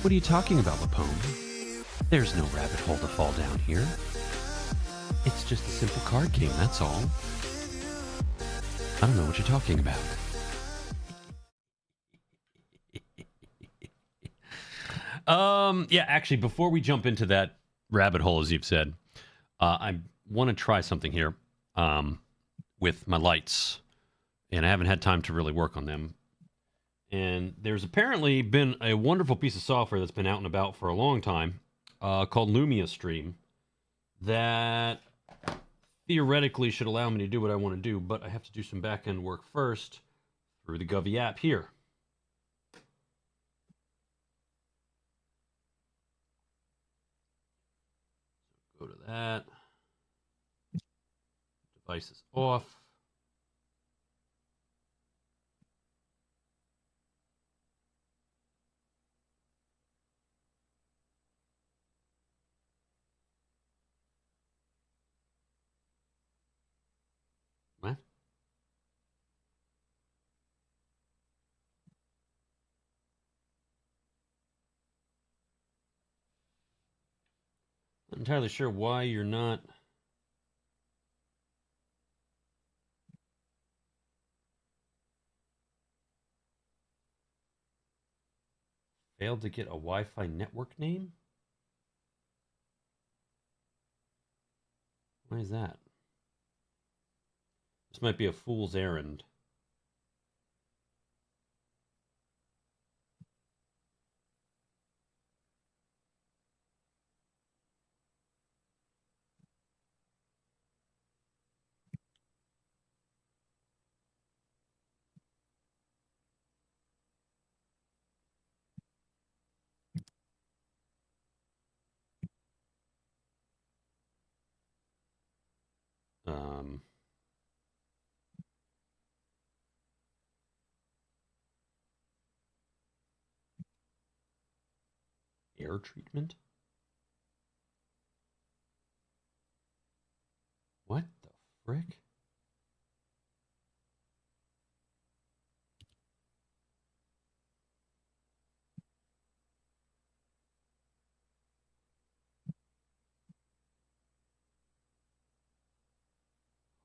What are you talking about, Lapone? There's no rabbit hole to fall down here. It's just a simple card game, that's all. I don't know what you're talking about. Yeah, actually, before we jump into that rabbit hole, as you've said, I want to try something here with my lights, and I haven't had time to really work on them. And there's apparently been a wonderful piece of software that's been out and about for a long time called Lumia Stream that theoretically should allow me to do what I want to do, but I have to do some back-end work first through the Govy app here. Go to that. Device is off. What? Not entirely sure why you're not. Failed to get a Wi-Fi network name? Why is that? This might be a fool's errand. Air treatment? What the frick?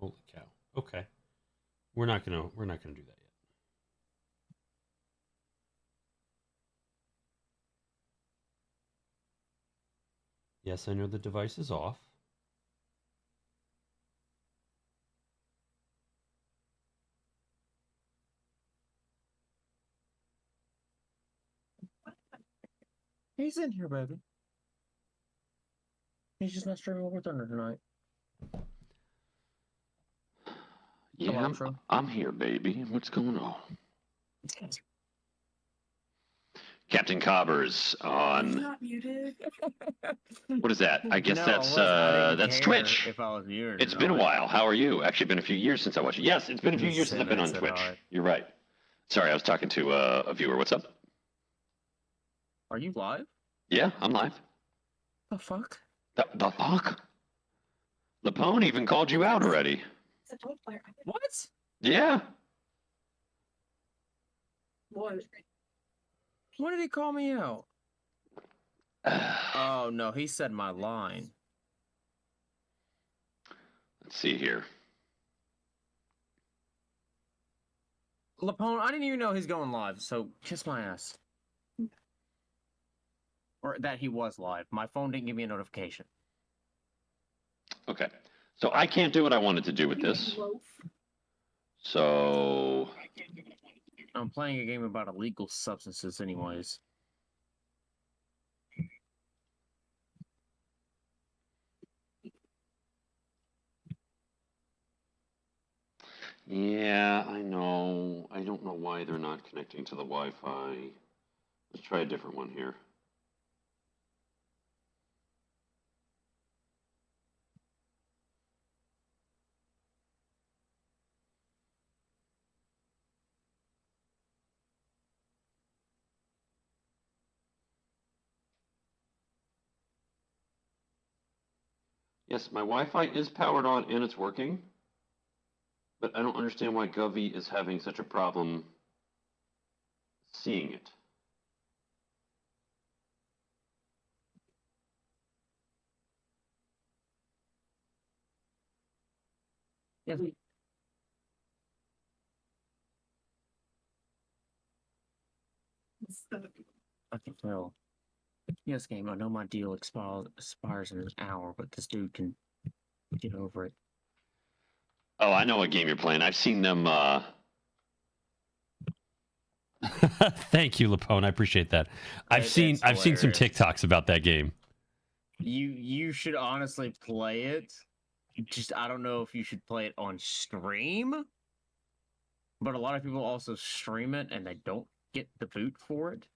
Holy cow. Okay. We're not gonna do that yet. Yes, I know the device is off. He's in here, baby. He's just not streaming War Thunder tonight. Yeah, Balatro. I'm here, baby. What's going on? Captain Cobbers on. Not muted. What is that? I guess No, that's I didn't that's care Twitch. if I was muted. It's or been a not. while. How are you? Actually, been a few years since I watched it. Yes, it's been a few years since I've been on Said Twitch. hi. You're right. Sorry, I was talking to a viewer. What's up? Are you live? Yeah, I'm live. The fuck? The fuck? Lapone even called you out already. It's a dog player. What? Yeah. What? When did he call me out? Oh no, he said my line. Let's see here. Lapone, I didn't even know he's going live, so kiss my ass. Or that he was live. My phone didn't give me a notification. Okay. So I can't do what I wanted to do with this. So I'm playing a game about illegal substances anyways. yeah, I know. I don't know why they're not connecting to the Wi-Fi. Let's try a different one here. Yes, my Wi-Fi is powered on and it's working, but I don't understand why Govy is having such a problem seeing it. Yes. I can tell. Yes, game. I know my deal expires in an hour, but this dude can get over it. Oh, I know what game you're playing. I've seen them. Thank you, Lapone. I appreciate that. I've seen some hilarious. TikToks about that game. You should honestly play it. Just I don't know if you should play it on stream. But a lot of people also stream it and they don't get the boot for it.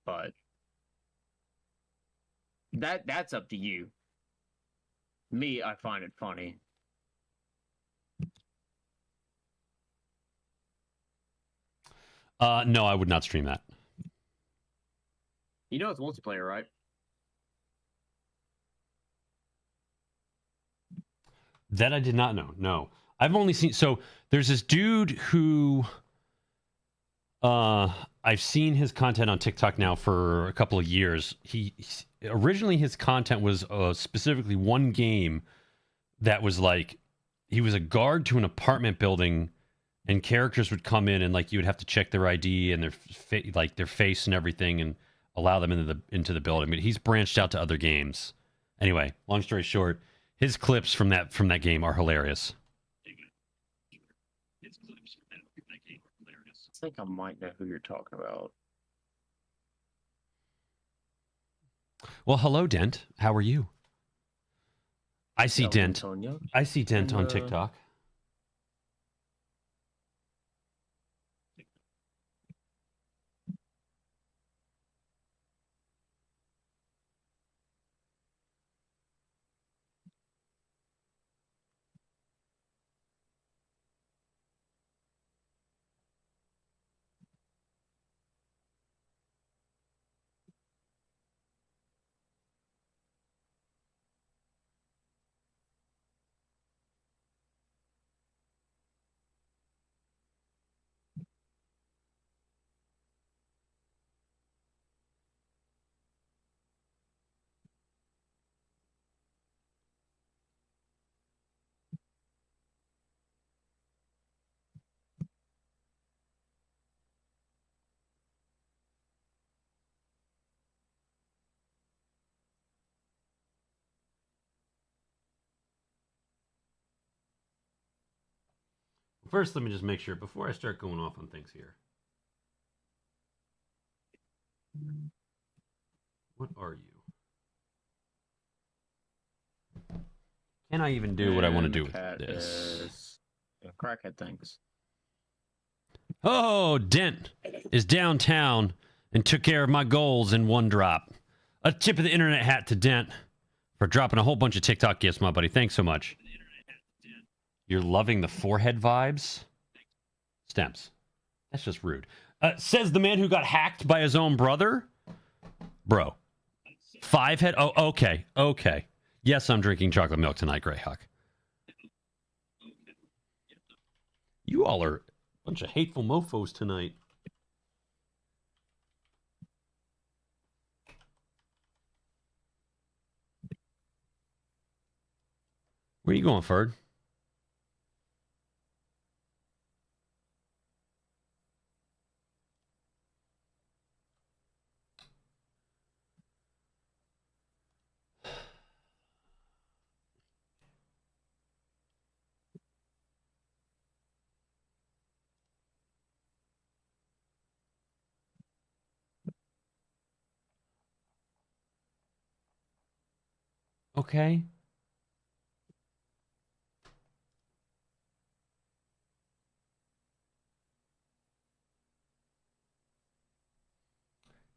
But that's up to you. Me, I find it funny. No, I would not stream that. You know it's multiplayer, right? That I did not know. No. I've only seen, so there's this dude who I've seen his content on TikTok now for a couple of years. Originally his content was specifically one game that was like he was a guard to an apartment building, and characters would come in and like you would have to check their ID and their their face and everything and allow them into the building. But he's branched out to other games. Anyway, long story short, his clips from that game are hilarious. I think I might know who you're talking about. Well, hello, Dent. How are you? I see Hello, Dent. Antonio. I see Dent on And, TikTok. First, let me just make sure before I start going off on things here. What are you? Can I even do what I want to And the do with cat this? is- yeah, crackhead things. Oh, Dent is downtown and took care of my goals in one drop. A tip of the internet hat to Dent for dropping a whole bunch of TikTok gifts, my buddy. Thanks so much. You're loving the forehead vibes? Stems. That's just rude. Says the man who got hacked by his own brother. Bro. 5 head? Oh, okay. Okay. Yes, I'm drinking chocolate milk tonight, Greyhawk. You all are a bunch of hateful mofos tonight. Where are you going, Ferd? Okay.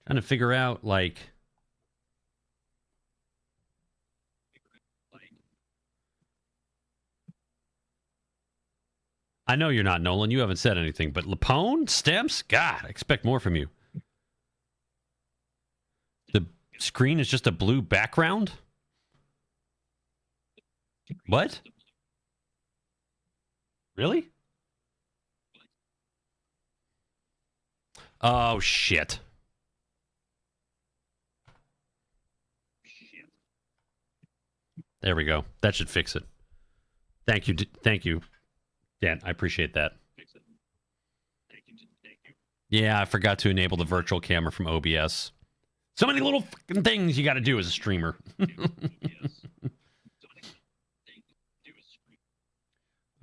Trying to figure out, like... I know you're not, Nolan. You haven't said anything. But Lapone? Stems? God, I expect more from you. The screen is just a blue background? What? Really? Oh, shit. There we go. That should fix it. Thank you. Thank you, Dan. I appreciate that. Yeah, I forgot to enable the virtual camera from OBS. So many little fucking things you got to do as a streamer.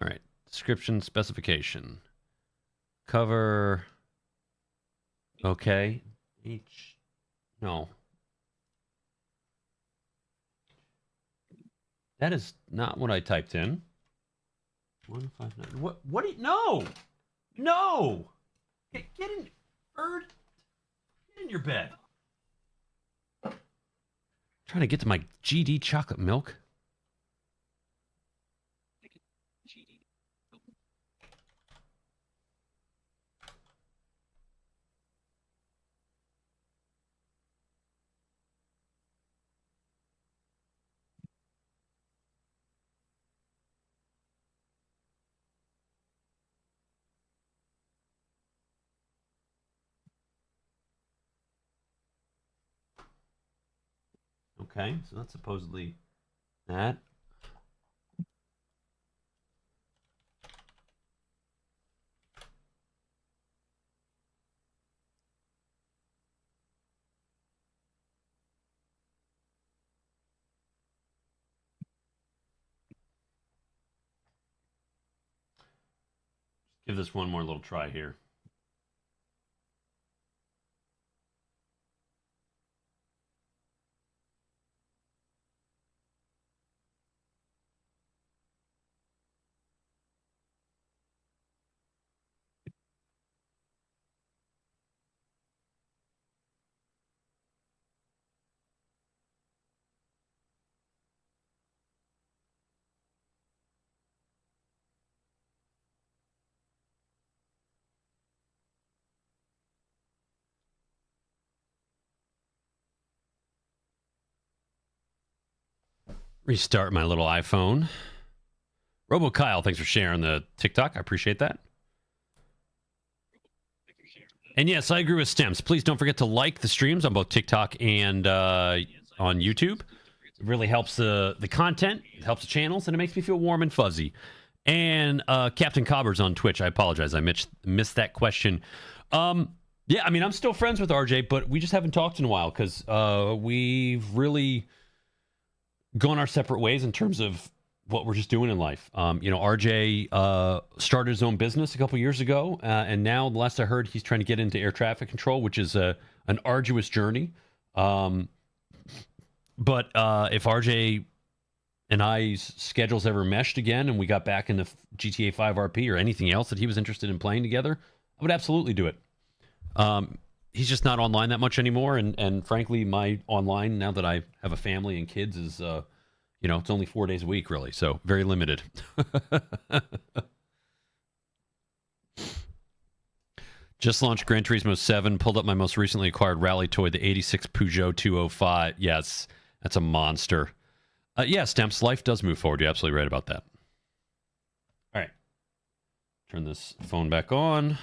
All right. Description, specification. Cover. Okay. No. That is not what I typed in. 159. What do you... No! No! Get in... Bird. Get in your bed. Trying to get to my GD chocolate milk. Okay, so that's supposedly that. Give this one more little try here. Restart my little iPhone. Robo Kyle, thanks for sharing the TikTok. I appreciate that. And yes, I agree with Stems. Please don't forget to like the streams on both TikTok and on YouTube. It really helps the content, it helps the channels, and it makes me feel warm and fuzzy. And Captain Cobber's on Twitch. I apologize. I missed that question. Yeah, I mean, I'm still friends with RJ, but we just haven't talked in a while because we've really gone our separate ways in terms of what we're just doing in life. RJ started his own business a couple years ago, and now, the last I heard, he's trying to get into air traffic control, which is an arduous journey. But if RJ and I's schedules ever meshed again and we got back into GTA 5 RP or anything else that he was interested in playing together, I would absolutely do it. He's just not online that much anymore, and frankly, my online, now that I have a family and kids, is, it's only 4 days a week, really, so very limited. Just launched Gran Turismo 7, pulled up my most recently acquired rally toy, the 86 Peugeot 205. Yes, that's a monster. Yeah, Stamps, life does move forward. You're absolutely right about that. All right. Turn this phone back on.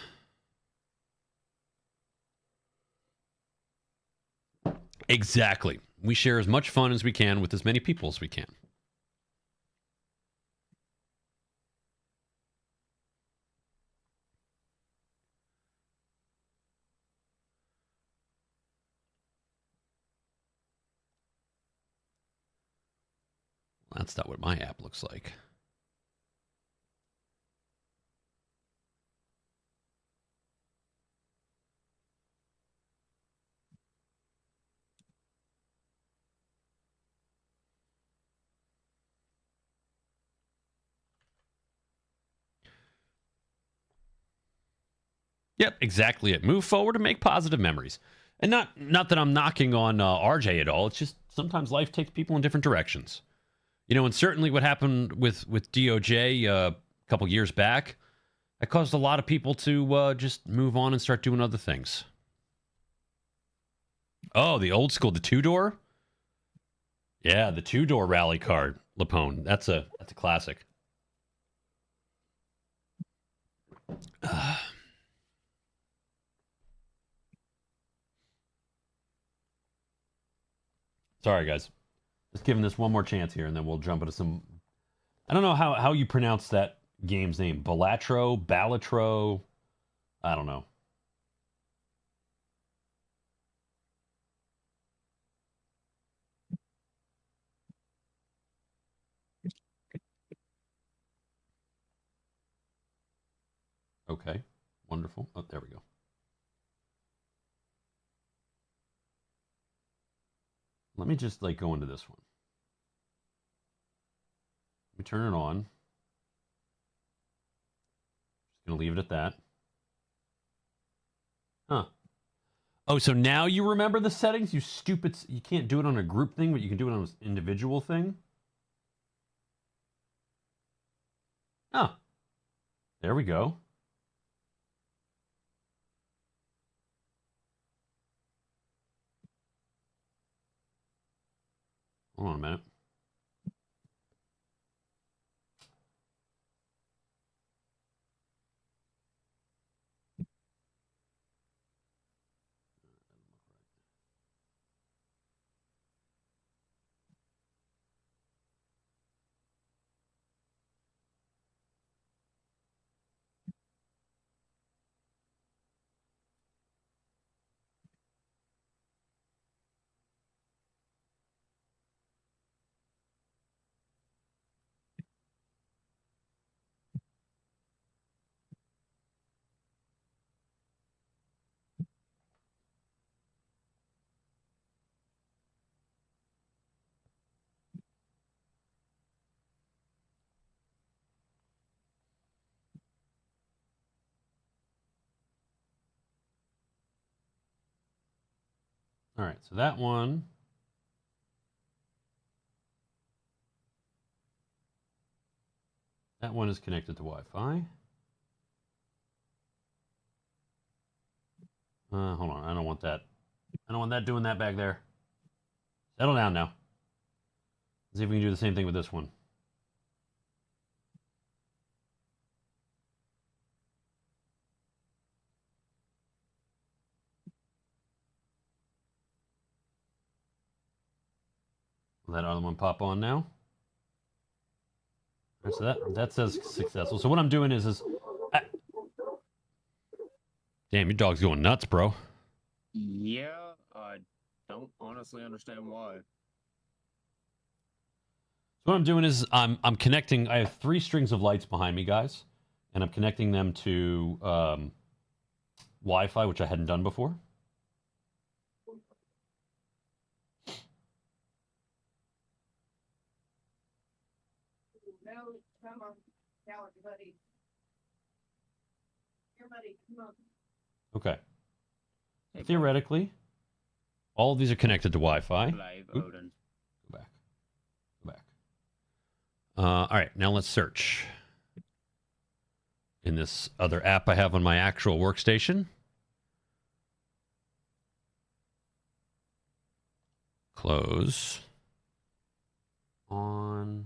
Exactly. We share as much fun as we can with as many people as we can. That's not what my app looks like. Yep, exactly it. Move forward and make positive memories. And not that I'm knocking on RJ at all. It's just sometimes life takes people in different directions. And certainly what happened with DOJ a couple years back, that caused a lot of people to just move on and start doing other things. Oh, the old school, the two-door? Yeah, the two-door rally card, Lapone. That's a classic. Sorry, guys. Just giving this one more chance here, and then we'll jump into some... I don't know how you pronounce that game's name. Balatro? I don't know. Okay. Wonderful. Oh, there we go. Let me just go into this one. Let me turn it on. Just gonna leave it at that. Huh. Oh, so now you remember the settings? You stupid... You can't do it on a group thing, but you can do it on an individual thing? Huh. There we go. Hold on a minute. All right, so that one... That one is connected to Wi-Fi. Hold on, I don't want that. I don't want that doing that back there. Settle down now. Let's see if we can do the same thing with this one. Will that other one pop on now? All right, so that says successful. So what I'm doing is damn, your dog's going nuts, bro. Yeah, I don't honestly understand why. So what I'm doing is I'm connecting. I have 3 strings of lights behind me, guys, and I'm connecting them to Wi-Fi, which I hadn't done before. No, come on. Coward, buddy. Here, buddy. Come on. Okay. Hey, bud. Theoretically, all of these are connected to Wi-Fi. Live Oop. Odin. Go back. Go back. All right, now let's search. In this other app I have on my actual workstation. Close. On.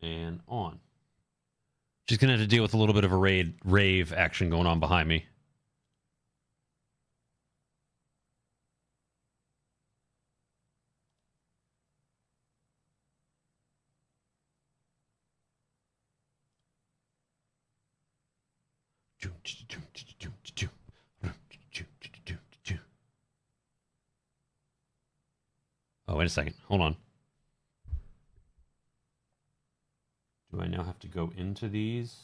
And on. Just going to have to deal with a little bit of a rave action going on behind me. Oh, wait a second. Hold on. Do I now have to go into these?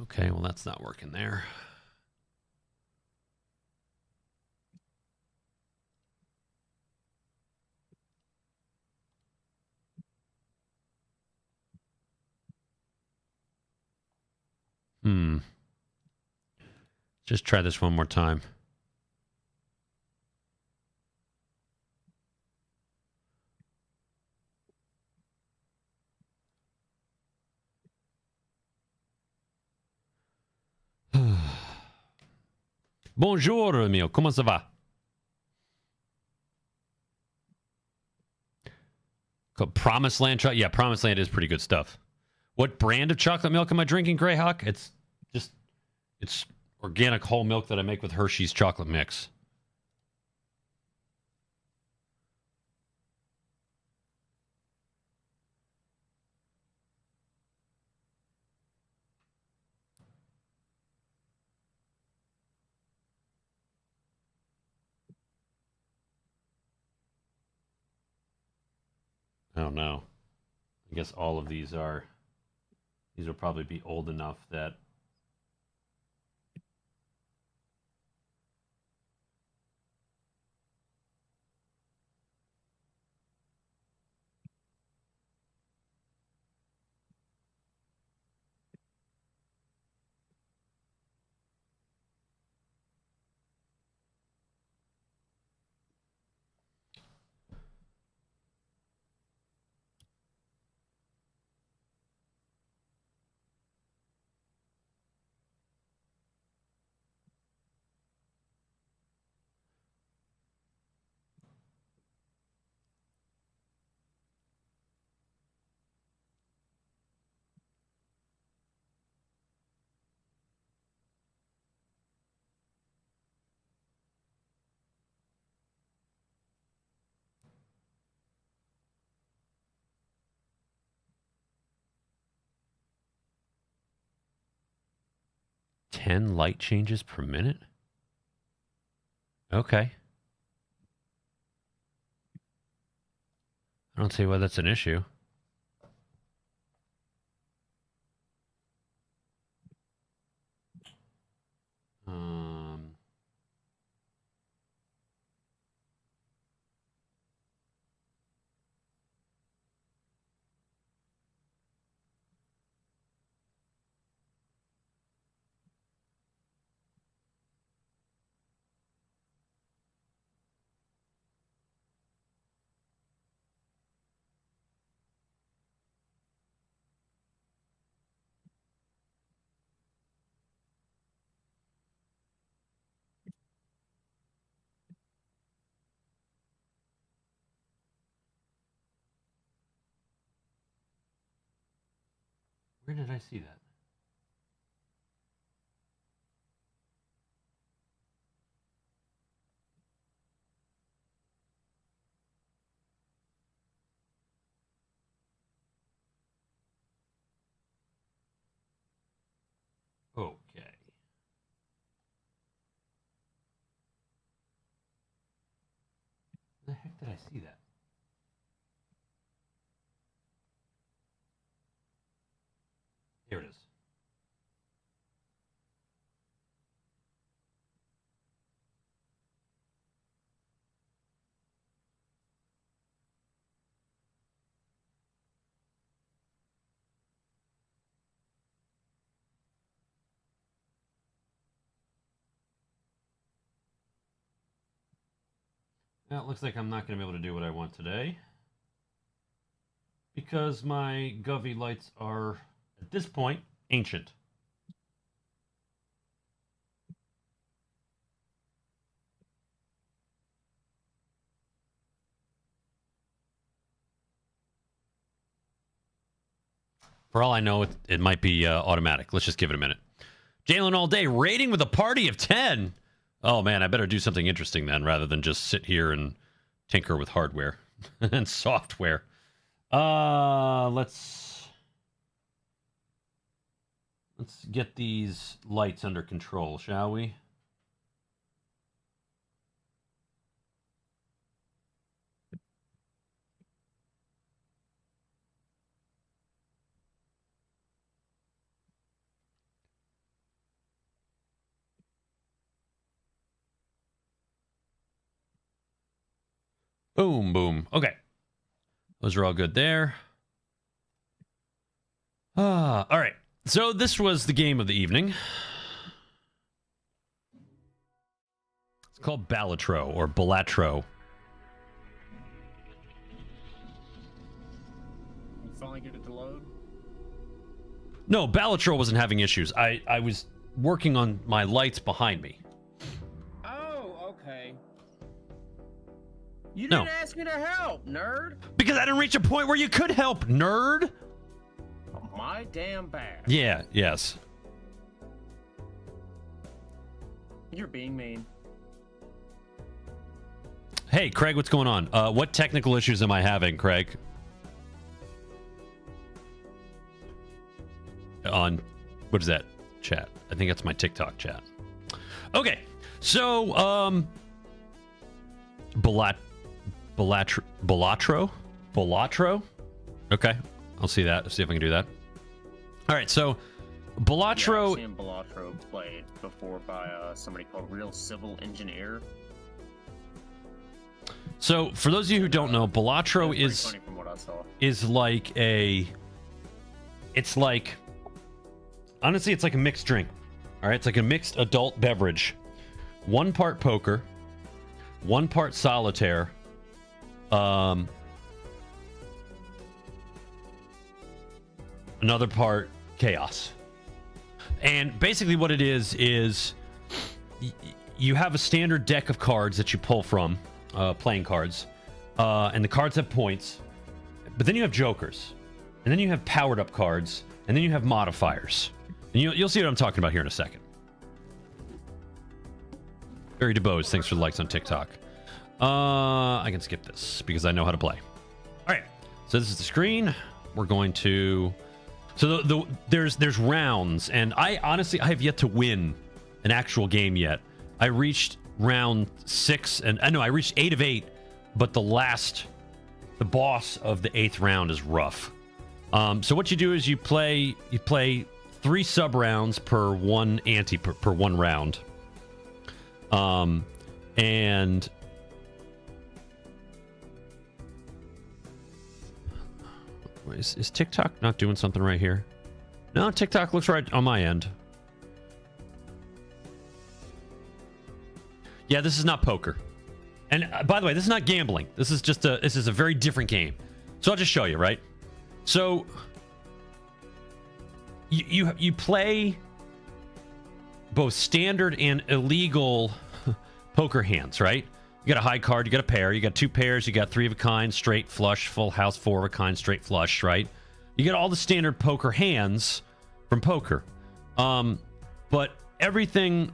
Okay, well, that's not working there. Just try this one more time. Bonjour, mio. Comment ça va? Promised Land chocolate. Yeah, Promised Land is pretty good stuff. What brand of chocolate milk am I drinking, Greyhawk? It's organic whole milk that I make with Hershey's chocolate mix. I don't know. I guess all of these will probably be old enough that ten light changes per minute? Okay. I don't see why that's an issue. Where did I see that? Okay. see that? Here it is. Well, it looks like I'm not going to be able to do what I want today because my Govy lights are, at this point, ancient. For all I know, it might be automatic. Let's just give it a minute. Jalen all day, rating with a party of 10. Oh, man, I better do something interesting then rather than just sit here and tinker with hardware and software. Let's get these lights under control, shall we? Boom, boom. Okay. Those are all good there. All right. So this was the game of the evening. It's called Balatro or Balatro. You finally get it to load? No, Balatro wasn't having issues. I was working on my lights behind me. Oh, okay. You No. didn't ask me to help, nerd. Because I didn't reach a point where you could help, nerd. My damn bad. Yeah, yes. You're being mean. Hey, Craig, what's going on? What technical issues am I having, Craig? On, what is that? Chat. I think that's my TikTok chat. Okay, so, Balatro? Okay, I'll see that. See if I can do that. All right, so Balatro. Yeah, I've seen Balatro played before by somebody called Real Civil Engineer. So for those of you who don't know, Balatro It's pretty funny from what I saw. is like a. It's like. Honestly, it's like a mixed drink. All right, it's like a mixed adult beverage. 1 part poker, 1 part solitaire. Another part chaos. And basically what it is you have a standard deck of cards that you pull from, playing cards, and the cards have points, but then you have jokers, and then you have powered up cards, and then you have modifiers. And you'll see what I'm talking about here in a second. Barry DeBose, thanks for the likes on TikTok. I can skip this because I know how to play. All right, so this is the screen. We're going to... So there's rounds, and I have yet to win an actual game yet. I reached round 6, and I know I reached 8 of 8, but the boss of the 8th round is rough. So what you do is you play 3 sub rounds per 1 ante per 1 round. And is TikTok not doing something right here? No, TikTok looks right on my end. Yeah, this is not poker. And by the way, this is not gambling. This is a very different game. So I'll just show you, right? So you play both standard and illegal poker hands, right? You got a high card, you got a pair, you got 2 pairs, you got 3 of a kind, straight, flush, full house, 4 of a kind, straight, flush, right? You get all the standard poker hands from poker. But everything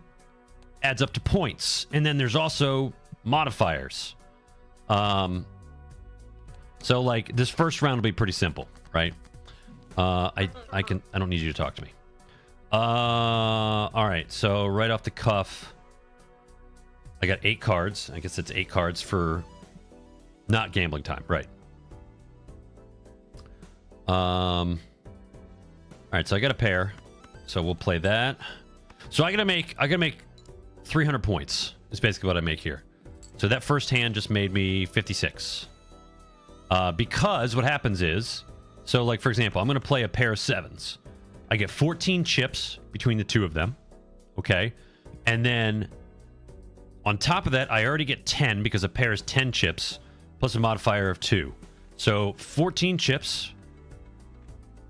adds up to points. And then there's also modifiers. So like this first round will be pretty simple, right? I don't need you to talk to me. All right, so right off the cuff, I got 8 cards. I guess it's 8 cards for Not gambling time, right. All right, so I got a pair. So we'll play that. So I gotta make 300 points. Is basically what I make here. So that first hand just made me 56. Because what happens is, so like for example, I'm gonna play a pair of 7s. I get 14 chips between the two of them. Okay. And then on top of that, I already get 10 because a pair is 10 chips plus a modifier of 2. So 14 chips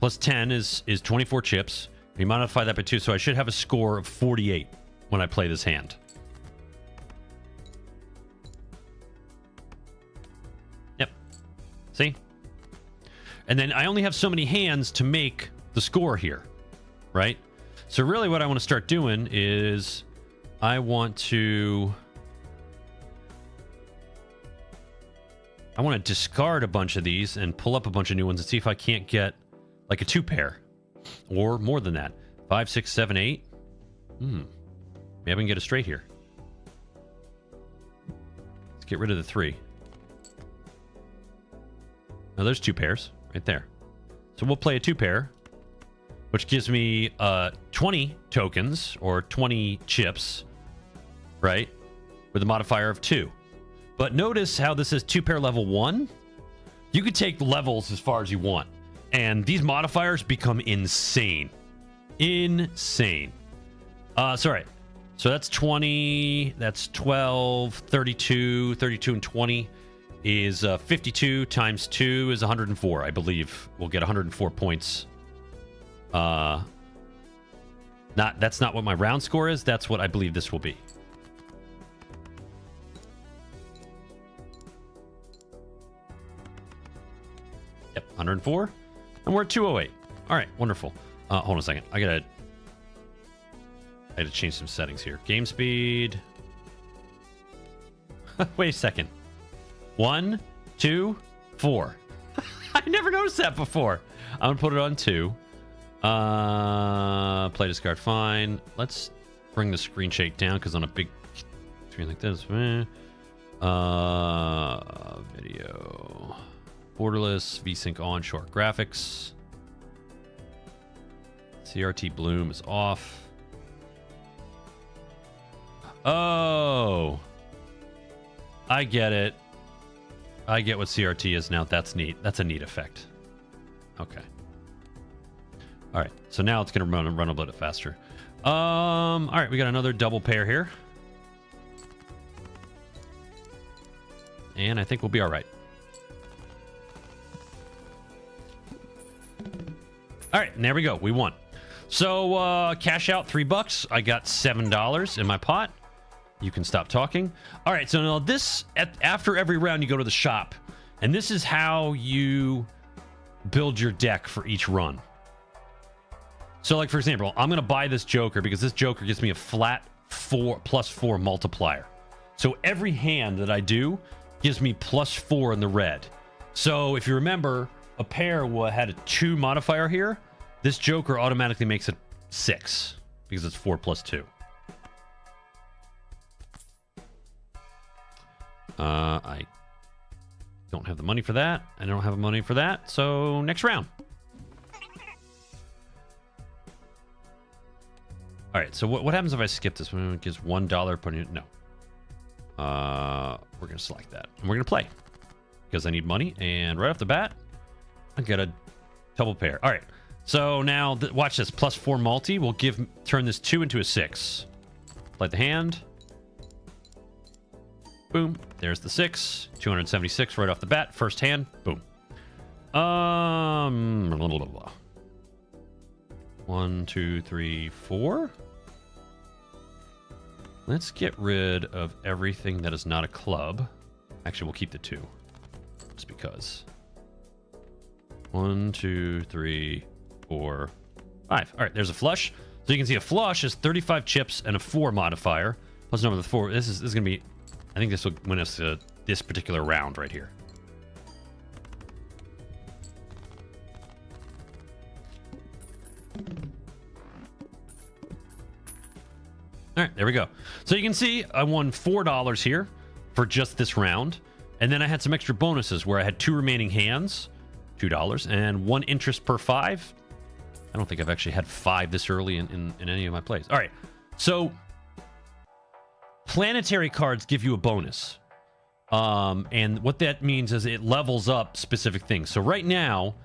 plus 10 is 24 chips. We modify that by 2, so I should have a score of 48 when I play this hand. Yep. See? And then I only have so many hands to make the score here, right? So really what I want to start doing is I want to discard a bunch of these and pull up a bunch of new ones and see if I can't get like a 2 pair or more than that. 5, 6, 7, 8. Maybe I can get a straight here. Let's get rid of the 3. Now there's 2 pairs right there. So we'll play a 2 pair, which gives me 20 tokens or 20 chips, right? With a modifier of 2. But notice how this is 2 pair level 1. You could take levels as far as you want. And these modifiers become insane. Insane. Sorry. So that's 20. That's 12. 32. 32 and 20 is 52 times 2 is 104. I believe we'll get 104 points. That's not what my round score is. That's what I believe this will be. Yep, 104. And we're at 208. All right, wonderful. Hold on a second. I had to change some settings here. Game speed. Wait a second. 1, 2, 4. I never noticed that before. I'm gonna put it on 2. Play discard, fine. Let's bring the screen shake down because on a big screen like this, video, borderless, VSync on, short graphics. CRT bloom is off. Oh, I get it. I get what CRT is now. That's neat. That's a neat effect. Okay. All right. So now it's going to run a little bit faster. All right. We got another double pair here. And I think we'll be all right. All right. And there we go. We won. So cash out $3. I got $7 in my pot. You can stop talking. All right, so now this, after every round, you go to the shop. And this is how you build your deck for each run. So, like, for example, I'm going to buy this Joker because this Joker gives me a flat +4 multiplier. So every hand that I do gives me +4 in the red. So if you remember, a pair had a 2 modifier here. This Joker automatically makes it 6 because it's 4 + 2. I don't have the money for that. I don't have the money for that. So next round. All right. So what happens if I skip this one? It gives $1 per unit. No. We're gonna select that and we're gonna play because I need money. And right off the bat, I got a double pair. All right. So now watch this. +4 multi will turn this 2 into a 6. Play the hand. Boom. There's the 6. 276 right off the bat. First hand. Boom. 1, 2, 3, 4. Let's get rid of everything that is not a club. Actually, we'll keep the 2. Just because. 1, 2, 3, 4, 5. All right, there's a flush. So you can see a flush is 35 chips and a 4 modifier. Plus number 4. This is going to be... I think this will win us this particular round right here. All right, there we go. So you can see I won $4 here for just this round. And then I had some extra bonuses where I had 2 remaining hands, $2, and 1 interest per 5. I don't think I've actually had 5 this early in any of my plays. All right, so planetary cards give you a bonus. And what that means is it levels up specific things. So right now,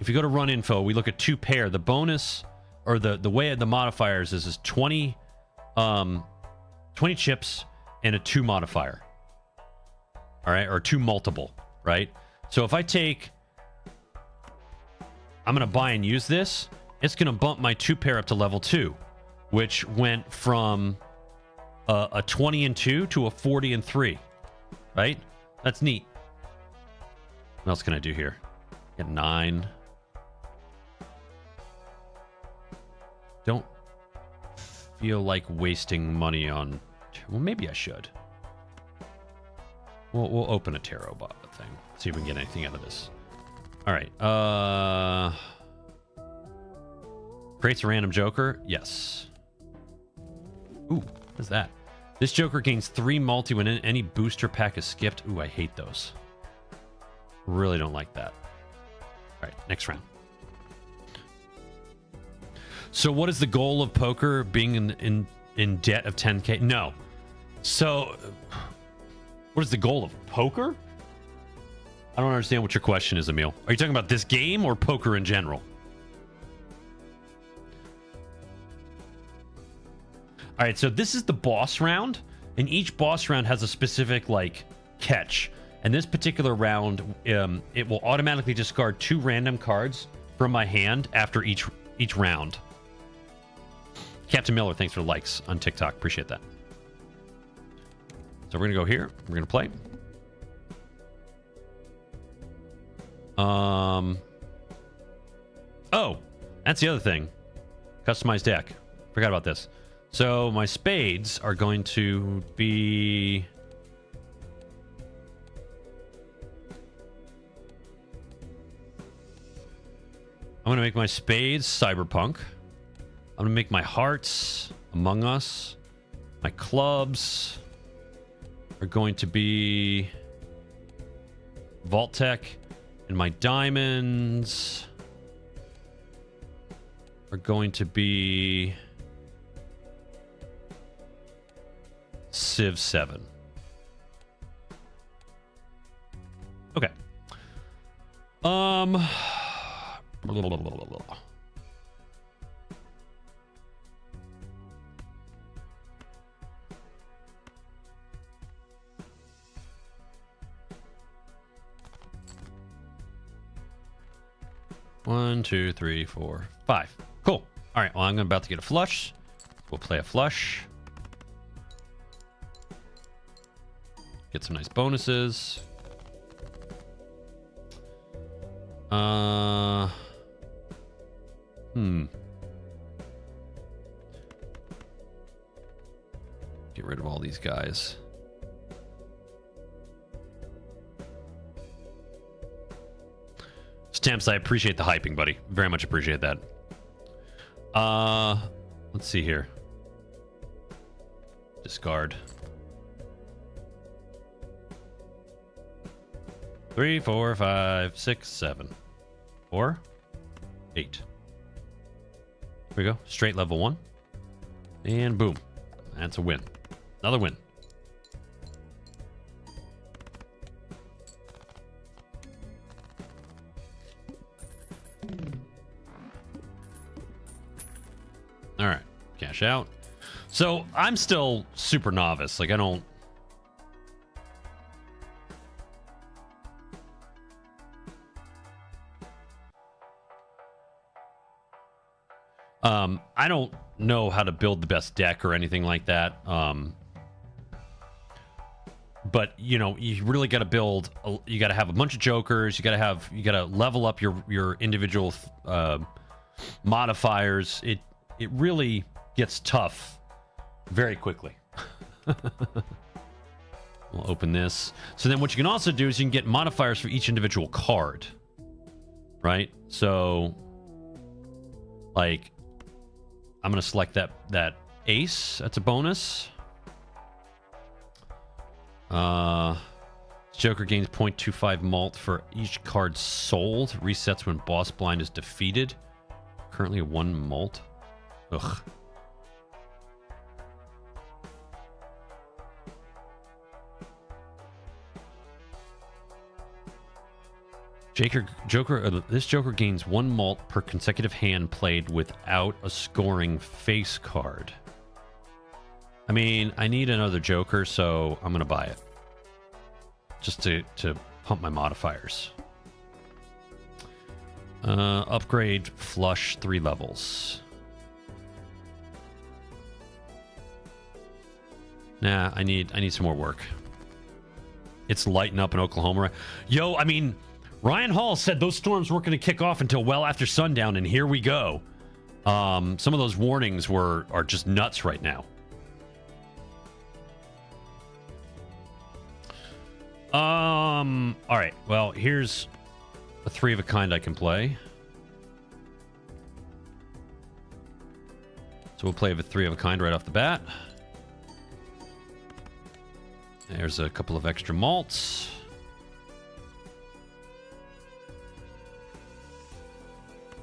if you go to run info, we look at 2 pair. The bonus, or the way the modifiers is 20 chips and a 2 modifier. All right, or 2 multiple, right? So if I take, I'm going to buy and use this, it's going to bump my 2 pair up to level 2, which went from a 20 and 2 to a 40 and 3, right? That's neat. What else can I do here? Get 9. Don't feel like wasting money on, well, maybe I should. We'll open a tarot bot thing. See if we can get anything out of this. All right. Creates a random joker. Yes. Ooh, what is that? This joker gains 3 multi when any booster pack is skipped. Ooh, I hate those. Really don't like that. All right, next round. So what is the goal of poker? Being in debt of 10K? No. So what is the goal of poker? I don't understand what your question is, Emil. Are you talking about this game or poker in general? All right, so this is the boss round, and each boss round has a specific, like, catch. And this particular round, it will automatically discard 2 random cards from my hand after each round. Captain Miller, thanks for the likes on TikTok. Appreciate that. So we're going to go here. We're going to play. Oh, that's the other thing. Customized deck. Forgot about this. So my spades are going to be... I'm going to make my spades Cyberpunk. I'm going to make my hearts Among Us. My clubs are going to be Vault-Tec. And my diamonds are going to be Civ 7. Okay. Blah, blah, blah, blah, blah. One, 2, 3, 4, 5. Cool. All right. Well, I'm about to get a flush. We'll play a flush. Get some nice bonuses. Get rid of all these guys. Stamps, I appreciate the hyping, buddy. Very much appreciate that. Let's see here. Discard. 3, 4, 5, 6, 7. 4, 8. Here we go. Straight level 1. And boom. That's a win. Another win. All right. Cash out. So I'm still super novice. Like, I don't... I don't know how to build the best deck or anything like that. But you know, you really got to build. You got to have a bunch of jokers. You got to level up your individual modifiers. It really gets tough very quickly. We'll open this. So then, what you can also do is you can get modifiers for each individual card, right? So, like, I'm going to select that ace. That's a bonus. So Joker gains 0.25 malt for each card sold. Resets when boss blind is defeated. Currently 1 malt. Ugh. This Joker gains 1 malt per consecutive hand played without a scoring face card. I mean, I need another Joker, so I'm gonna buy it. Just to pump my modifiers. Upgrade flush 3 levels. Nah, I need some more work. It's lighting up in Oklahoma. Yo, I mean, Ryan Hall said those storms weren't going to kick off until well after sundown, and here we go. Some of those warnings are just nuts right now. All right. Well, here's a 3 of a kind I can play. So we'll play a 3 of a kind right off the bat. There's a couple of extra malts.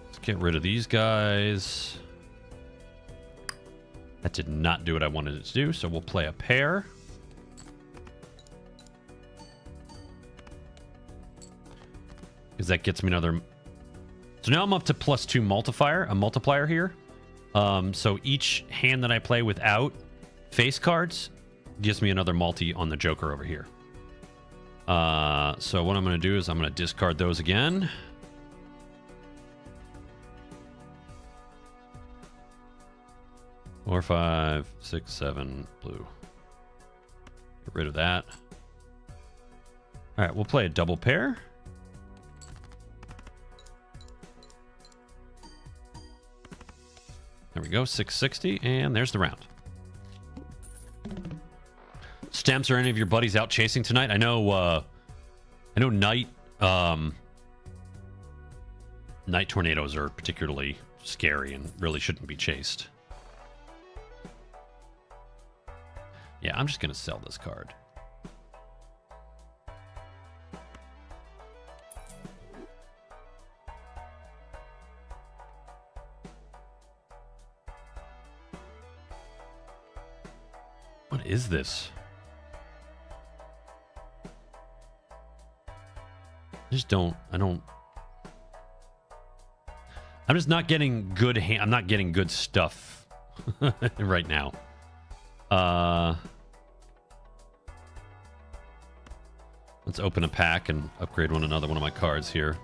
Let's get rid of these guys. That did not do what I wanted it to do, so we'll play a pair. Because that gets me another... So now I'm up to +2 multiplier here. So each hand that I play without face cards gives me another multi on the Joker over here. So what I'm going to do is I'm going to discard those again. Four, 5, 6, 7, blue. Get rid of that. All right, we'll play a double pair. There we go, 660, and there's the round. Stamps, are any of your buddies out chasing tonight? I know night tornadoes are particularly scary and really shouldn't be chased. Yeah, I'm just gonna sell this card. What is this? I'm just not getting good I'm not getting good stuff right now. Let's open a pack and upgrade one of my cards here.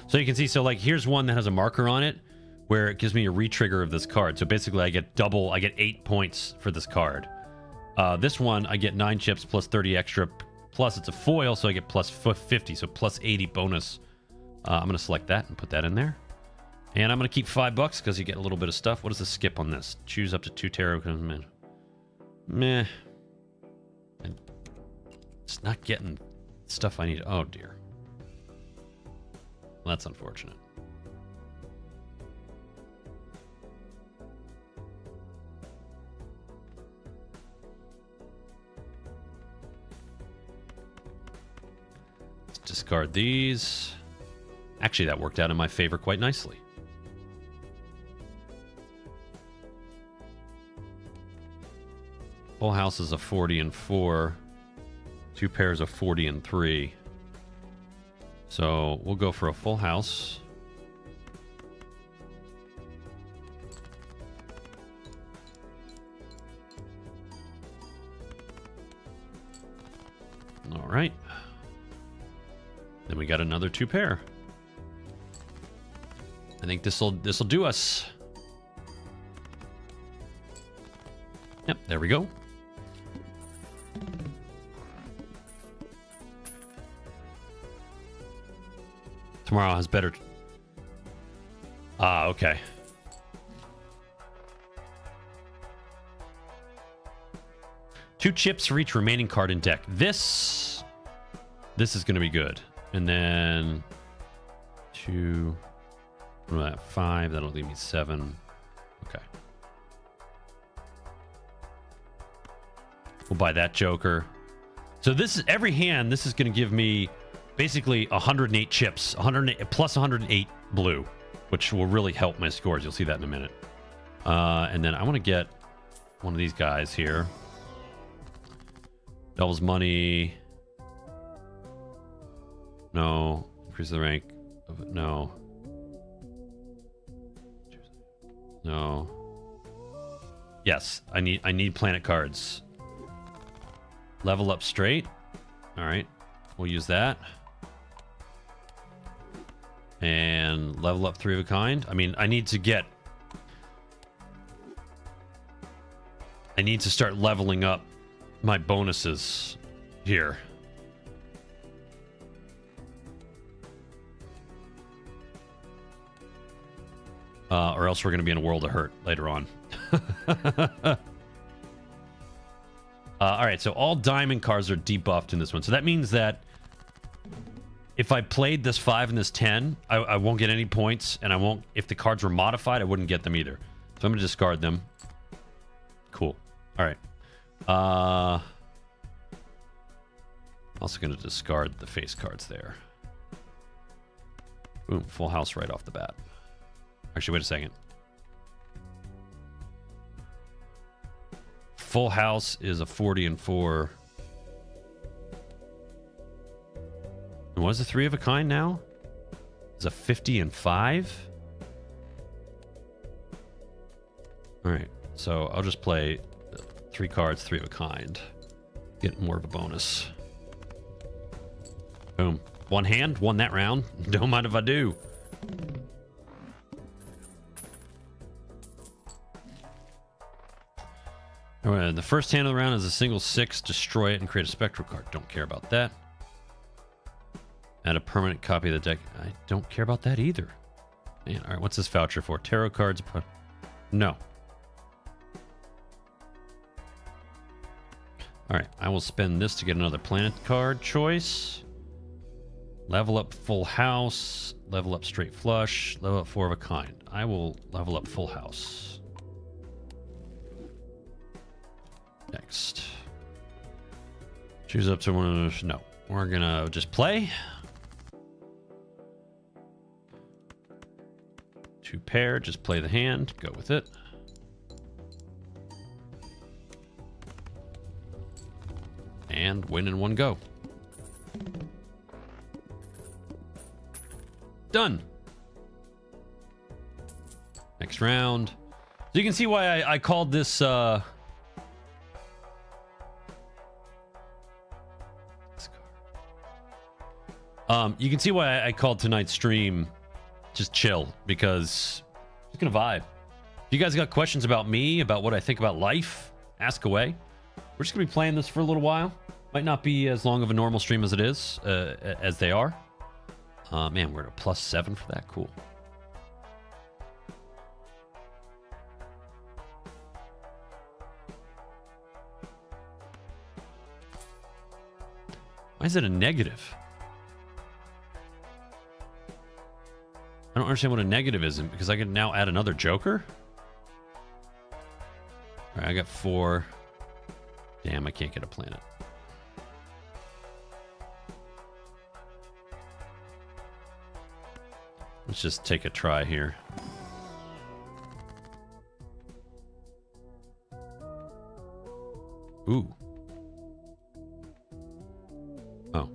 So you can see, so like here's one that has a marker on it where it gives me a retrigger of this card. So basically I get 8 points for this card. This one, I get 9 chips plus 30 extra, plus it's a foil, so I get plus 50, so plus 80 bonus. I'm going to select that and put that in there. And I'm going to keep $5 because you get a little bit of stuff. What is the skip on this? Choose up to 2 tarot. Meh. And it's not getting stuff I need. Oh, dear. Well, that's unfortunate. Discard these. Actually, that worked out in my favor quite nicely. Full house is a 40 and 4. 2 pairs of 40 and 3. So we'll go for a full house. All right. Then we got another 2 pair. I think this'll do us. Yep, there we go. Tomorrow has better. Ah, okay. Two chips for each remaining card in deck. This is going to be good. And then 2, what about 5? That'll leave me 7. Okay. We'll buy that Joker. So this is every hand. This is going to give me basically 108 chips, 108 plus 108 blue, which will really help my scores. You'll see that in a minute. And then I want to get one of these guys here. Doubles money. No. Increase the rank. No. No. Yes, I need planet cards. Level up straight. All right, we'll use that. And level up 3 of a kind. I mean, I need to start leveling up my bonuses here. Or else we're going to be in a world of hurt later on. All right, so all diamond cards are debuffed in this one. So that means that if I played this 5 and this 10, I won't get any points, and I won't. If the cards were modified, I wouldn't get them either. So I'm going to discard them. Cool. All right. Also going to discard the face cards there. Boom, full house right off the bat. Actually, wait a second. Full house is a 40 and 4. And what is a 3 of a kind now? Is a 50 and 5? All right, so I'll just play 3 cards, 3 of a kind. Get more of a bonus. Boom. One hand, won that round. Don't mind if I do. All right, the first hand of the round is a single 6. Destroy it and create a spectral card. Don't care about that. Add a permanent copy of the deck. I don't care about that either. Man, all right, what's this voucher for? Tarot cards? No. All right, I will spend this to get another planet card choice. Level up full house. Level up straight flush. Level up 4 of a kind. I will level up full house. Next. Choose up to one of... No. We're gonna just play. 2 pair. Just play the hand. Go with it. And win in one go. Done. Next round. So you can see why I called this... you can see why I called tonight's stream just chill, because it's gonna vibe. If you guys got questions about me, about what I think about life, ask away. We're just gonna be playing this for a little while. Might not be as long of a normal stream as it is, as they are. Man, we're at a +7 for that. Cool. Why is it a negative? I don't understand what a negative is, because I can now add another Joker? All right, I got 4. Damn, I can't get a planet. Let's just take a try here. Ooh. Oh.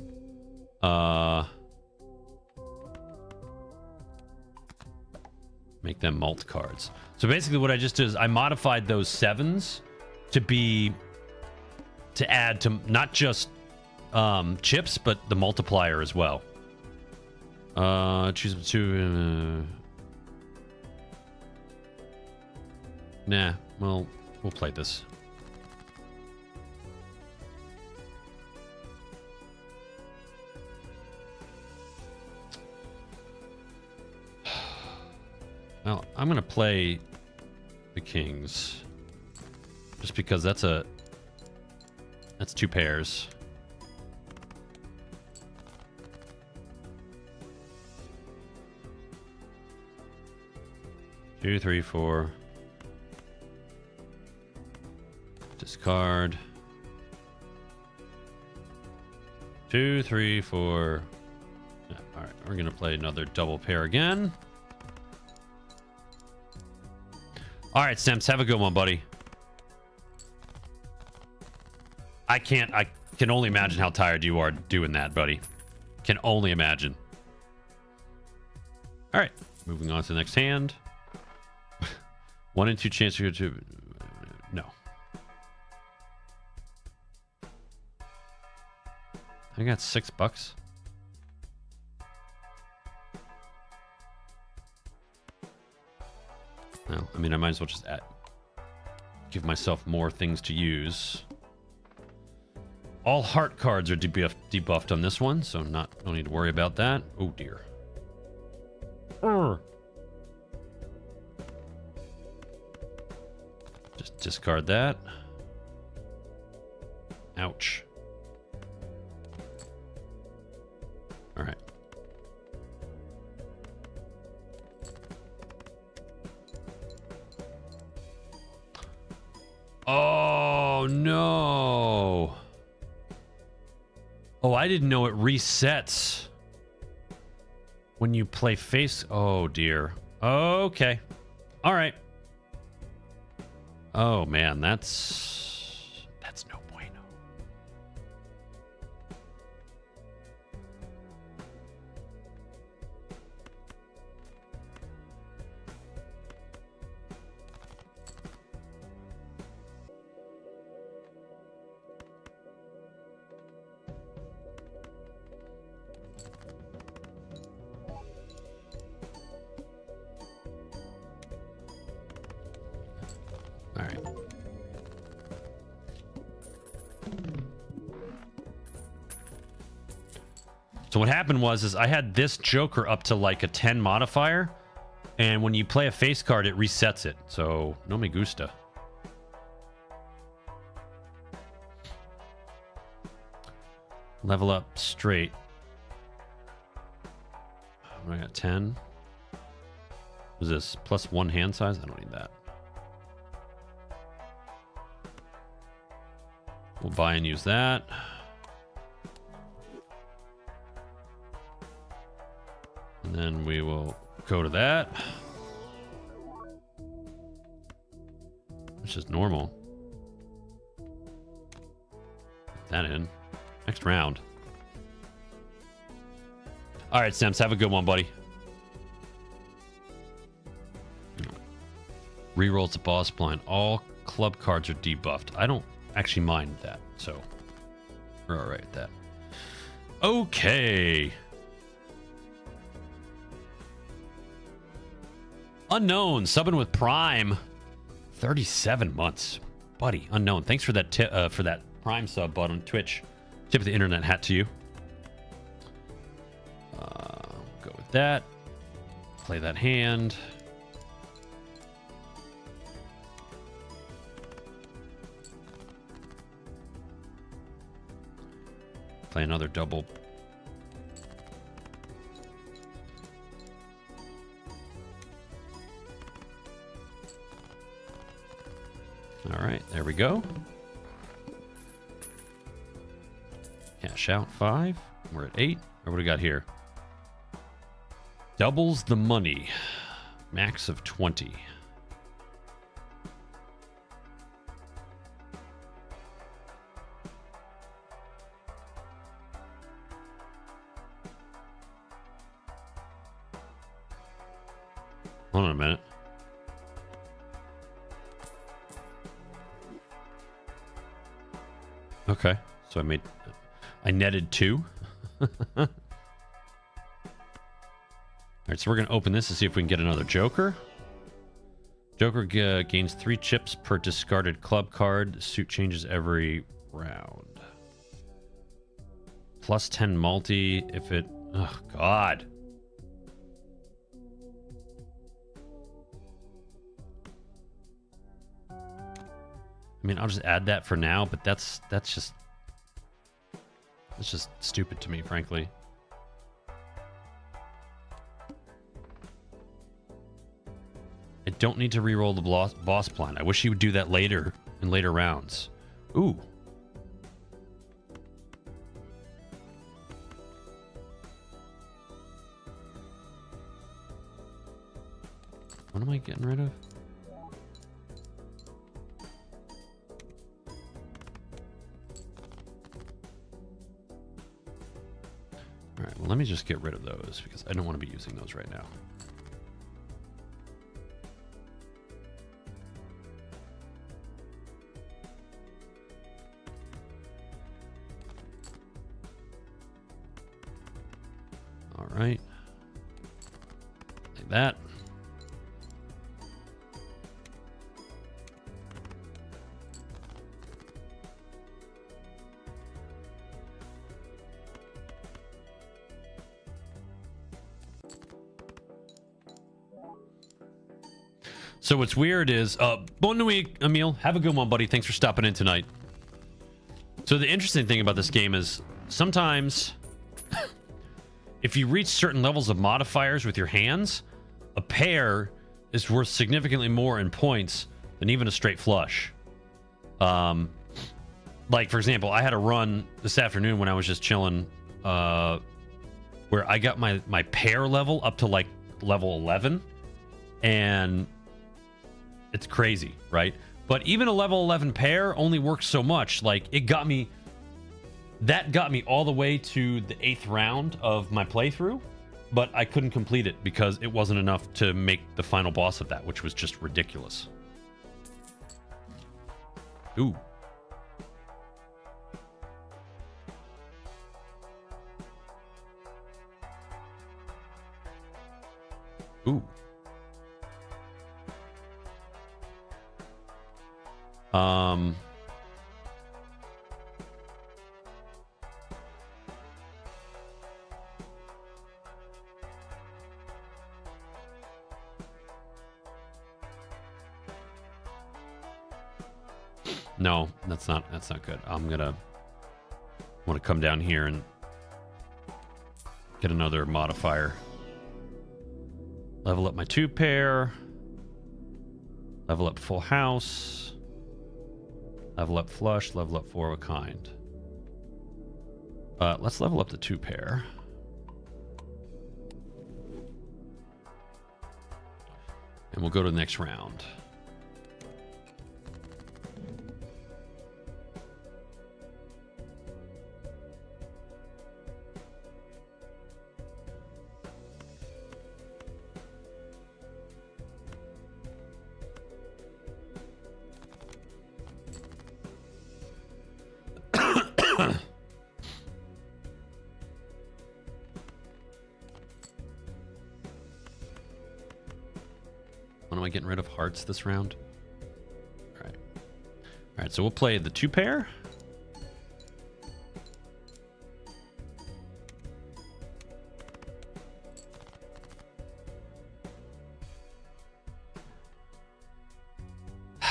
Make them mult cards. So basically what I just did is I modified those 7s to add to not just chips, but the multiplier as well. Choose 2. Nah, well, we'll play this. Well, I'm going to play the kings. Just because that's 2 pairs. Two, 3, 4. Discard. 2, 3, 4. Yeah, all right, we're gonna play another double pair again. All right, Stems, have a good one, buddy. I can only imagine how tired you are doing that, buddy. Can only imagine. All right, moving on to the next hand. 1 in 2 chance to go to... No. I got $6. Well, I mean, I might as well just give myself more things to use. All heart cards are debuffed on this one, so don't need to worry about that. Oh dear. Just discard that. Ouch. All right. Oh no. Oh, I didn't know it resets when you play face. Oh dear. Okay. All right. Oh man, that's no bueno. All right. So what happened was I had this Joker up to like a 10 modifier, and when you play a face card, it resets it. So no me gusta. Level up straight. I got 10. Was this +1 hand size? I don't need that. We'll buy and use that. And then we will go to that. It's just normal. Put that in. Next round. All right, Stems, have a good one, buddy. Rerolls the boss blind. All club cards are debuffed. I don't actually mind that, so we're all right with that. Okay. Unknown subbing with Prime. 37 months, buddy. Unknown. Thanks for that Prime sub, bud, on Twitch. Tip of the internet hat to you. Go with that. Play that hand. Play another double. All right, there we go. Cash out 5. We're at 8. Or what do we got here? Doubles the money. Max of 20. Hold on a minute. Okay, so I netted 2. All right, so we're going to open this to see if we can get another Joker. Joker gains 3 chips per discarded club card. Suit changes every round. Plus 10 multi if it... Oh, God. I mean, I'll just add that for now, but that's just stupid to me, frankly. I don't need to reroll the boss plan. I wish he would do that later in later rounds. Ooh. What am I getting rid of? All right, well, let me just get rid of those because I don't want to be using those right now. All right. Like that. So what's weird is, bon nuit, Emil. Have a good one, buddy. Thanks for stopping in tonight. So the interesting thing about this game is sometimes if you reach certain levels of modifiers with your hands, a pair is worth significantly more in points than even a straight flush. Like, for example, I had a run this afternoon when I was just chilling, where I got my pair level up to like level 11, and it's crazy, right? But even a level 11 pair only works so much. Like, it got me... That got me all the way to the 8th round of my playthrough, but I couldn't complete it because it wasn't enough to make the final boss of that, which was just ridiculous. Ooh. Ooh. No, that's not good. I'm gonna want to come down here and get another modifier. Level up my 2 pair. Level up full house. Level up flush. Level up 4 of a kind. Let's level up the 2 pair. And we'll go to the next round. When am I getting rid of hearts this round? All right. All right, so we'll play the 2 pair. Might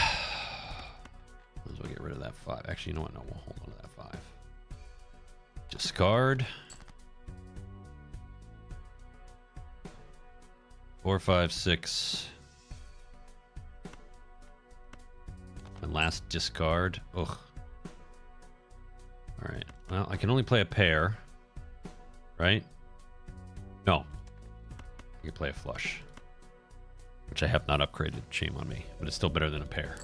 as well get rid of that 5. Actually, you know what? No, we'll hold on to that 5. Discard. 4, 5, 6. And last discard. Ugh. Alright. Well, I can only play a pair. Right? No. I can play a flush. Which I have not upgraded. Shame on me. But it's still better than a pair.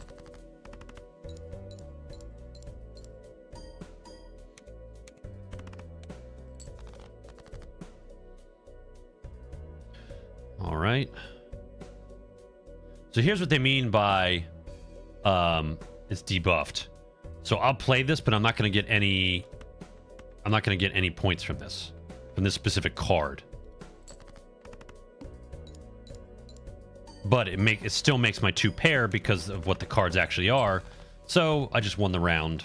Alright. So here's what they mean by it's debuffed. So I'll play this, but I'm not going to get any points from this specific card. But it still makes my 2 pair because of what the cards actually are. So I just won the round.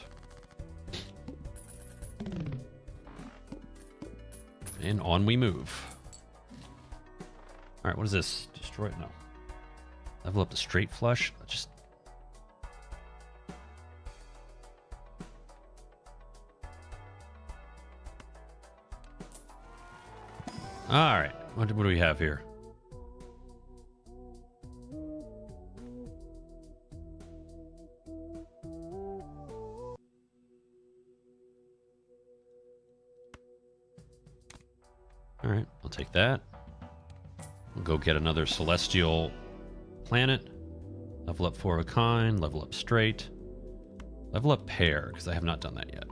And on we move. All right, what is this? Destroy it? No. Level up the straight flush. Just all right. What do we have here? All right, I'll take that. We'll go get another celestial planet. Level up 4 of a kind. Level up straight. Level up pair, because I have not done that yet.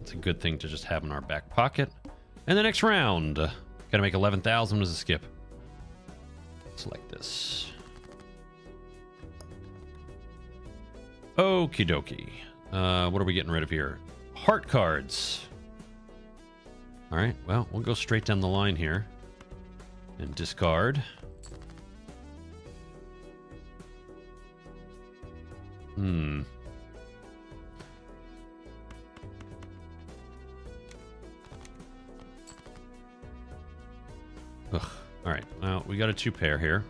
It's a good thing to just have in our back pocket. And the next round. Gotta make 11,000 as a skip. Select this. Okie dokie. What are we getting rid of here? Heart cards. Alright, well, we'll go straight down the line here. And discard. Ugh. Alright, well, we got a 2 pair here.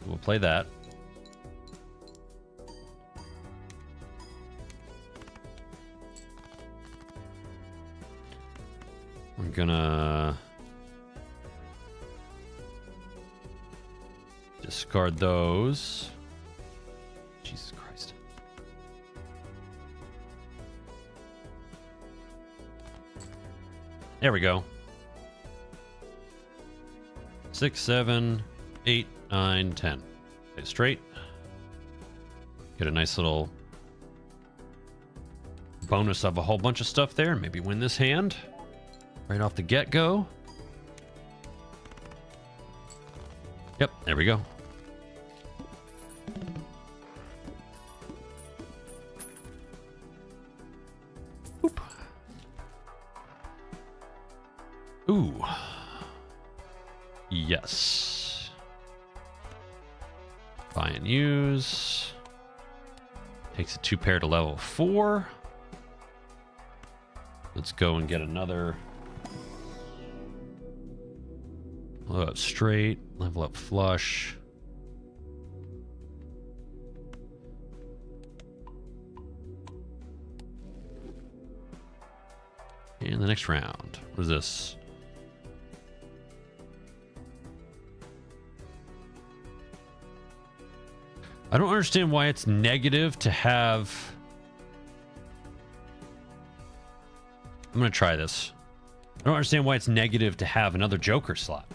We'll play that. I'm gonna discard those. Jesus Christ. There we go. 6, 7, 8, 9, 10. Okay, straight. Get a nice little bonus of a whole bunch of stuff there. Maybe win this hand right off the get-go. Yep, there we go. Oop. Ooh. Yes. Buy and use. Takes a 2 pair to level 4. Let's go and get another. Level up straight. Level up flush. And the next round. What is this? I don't understand why it's negative to have... I'm going to try this. I don't understand why it's negative to have another Joker slot.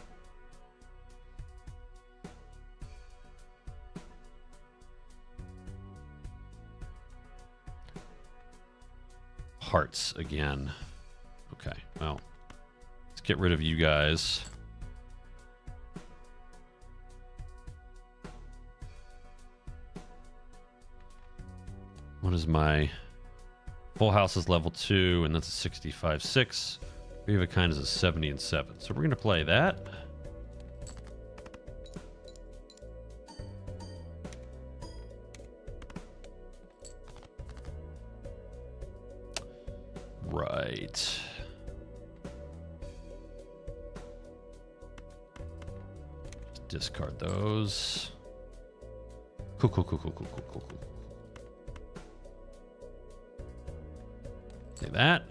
Hearts again. Okay, well, let's get rid of you guys. What is my full house is level 2, and that's a 65-6. We have a kind is a 70 and 7. So we're gonna play that. Right. Discard those. Cool. Say that.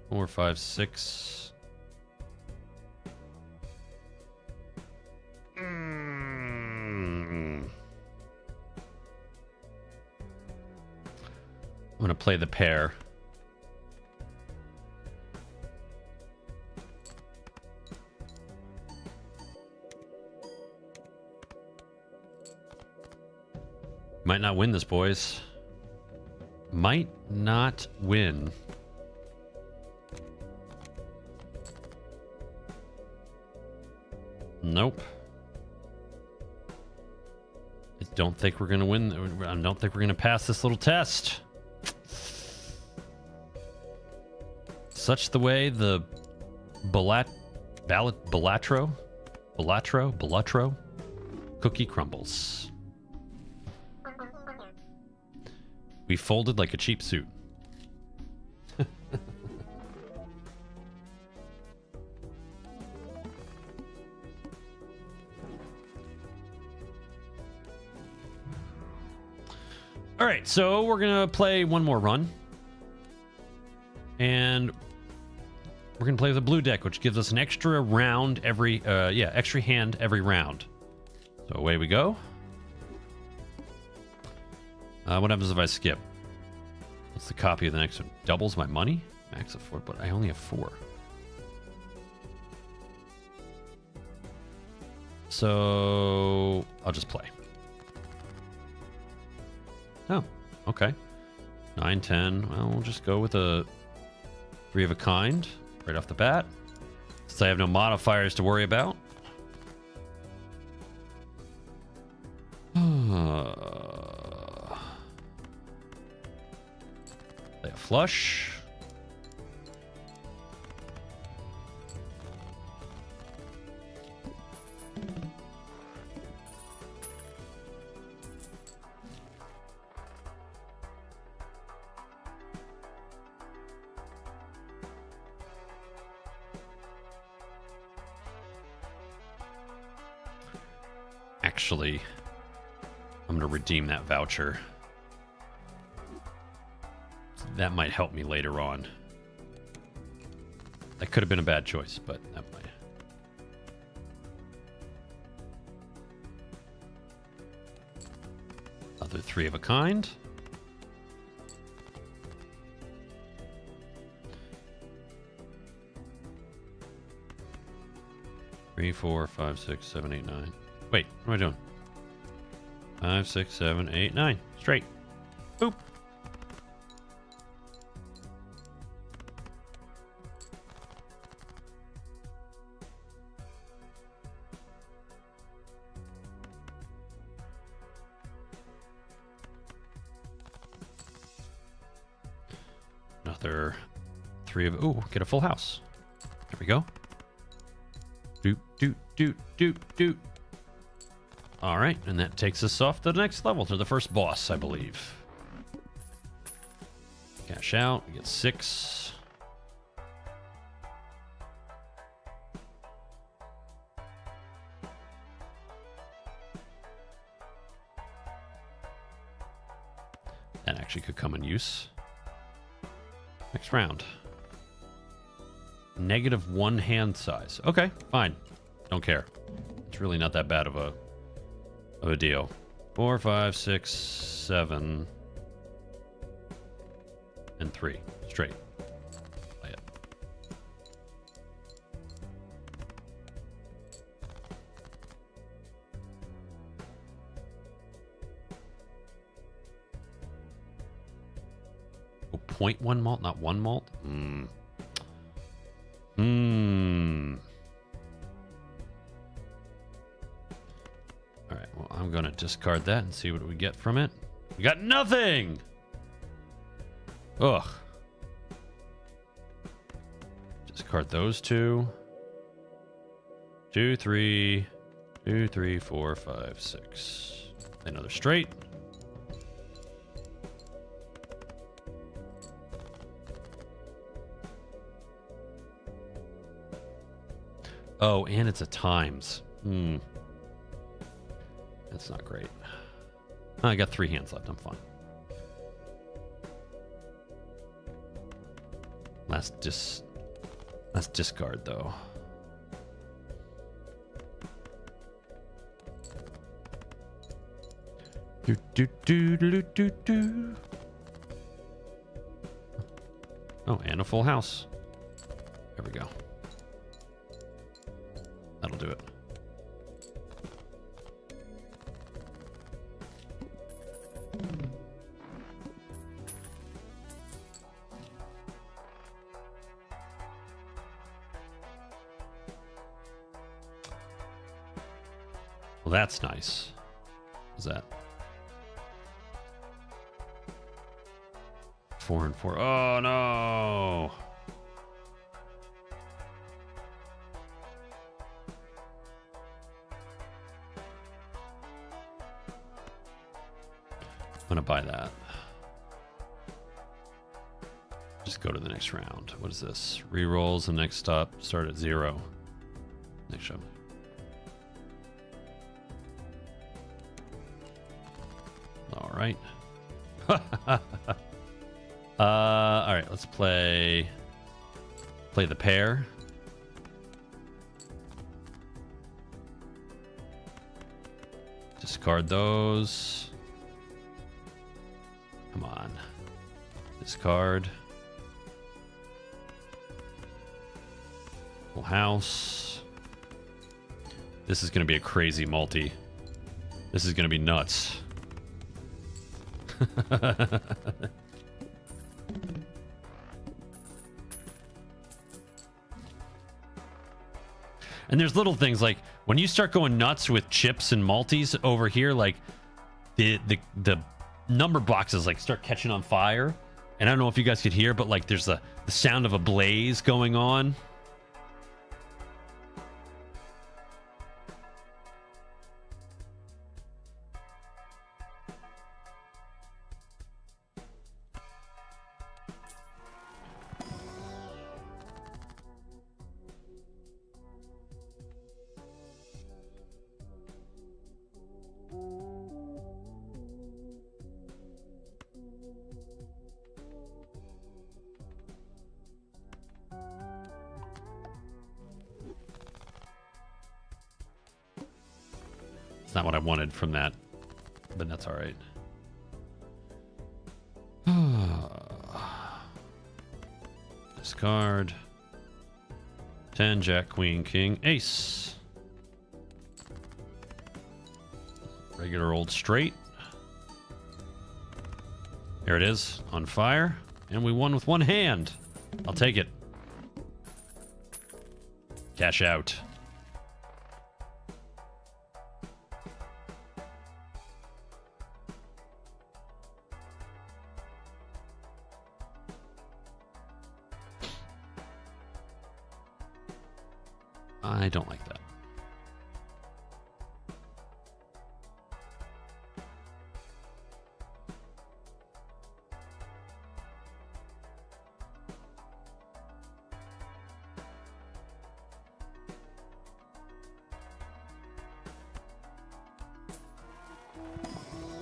Four, 5, 6. I'm gonna play the pair. Might not win this, boys. Might not win. Nope. I don't think we're gonna win. I don't think we're gonna pass this little test. Such the way the Balatro cookie crumbles. We folded like a cheap suit. All right, so we're gonna play one more run, and we're gonna play the blue deck, which gives us an extra round every, extra hand every round. So So away we go. What happens if I skip? What's the copy of the next one? Doubles my money? Max of 4, but I only have 4. So I'll just play. Oh, okay. 9, 10. Well, we'll just go with a 3 of a kind right off the bat. Since I have no modifiers to worry about. Play a flush. Actually, I'm going to redeem that voucher. That might help me later on. That could have been a bad choice, but that might. Another 3 of a kind. Three, 4, 5, 6, 7, 8, 9. Wait, what am I doing? 5, 6, 7, 8, 9. Straight. Boop. Another 3 of... Ooh, get a full house. There we go. Doot, doot, doot, doot, doot. All right, and that takes us off to the next level, to the first boss, I believe. Cash out, we get 6. That actually could come in use. Next round. -1 hand size. Okay, fine. Don't care. It's really not that bad of a deal. 4, 5, 6, 7, and 3. Straight. Play it. Oh, 0.1 malt, not 1 malt? Alright, well, I'm going to discard that and see what we get from it. We got nothing! Ugh. Discard those 2. 2, 3. 2, 3, 4, 5, 6. Another straight. Oh, and it's a times. That's not great. I got 3 hands left. I'm fine. Last discard, though. Do do do do do do. Oh, and a full house. There we go. That'll do it. Well, that's nice. What's that? 4 and 4. Oh, no. I'm going to buy that. Just go to the next round. What is this? Rerolls the next stop. Start at 0. Next show. All right. All right, let's play the pair. Discard those. Come on. Discard. Full house. This is going to be a crazy multi. This is going to be nuts. And there's little things like when you start going nuts with chips and multis over here, like the number boxes like start catching on fire. And I don't know if you guys could hear, but like there's the sound of a blaze going on. It's not what I wanted from that, but that's all right. Discard. 10, Jack, Queen, King, Ace. Regular old straight. There it is, on fire. And we won with one hand. I'll take it. Cash out. I don't like that.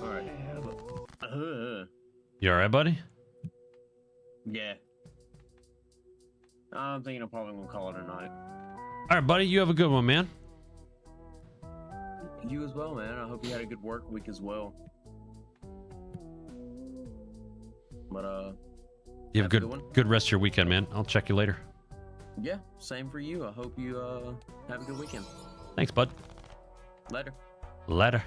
All right. You all right, buddy? Yeah. I'm thinking I'm probably gonna call it a night. All right, buddy. You have a good one, man. You as well, man. I hope you had a good work week as well. But You have a good rest of your weekend, man. I'll check you later. yeah, same for you. I hope you have a good weekend. Thanks, bud. Later. Later.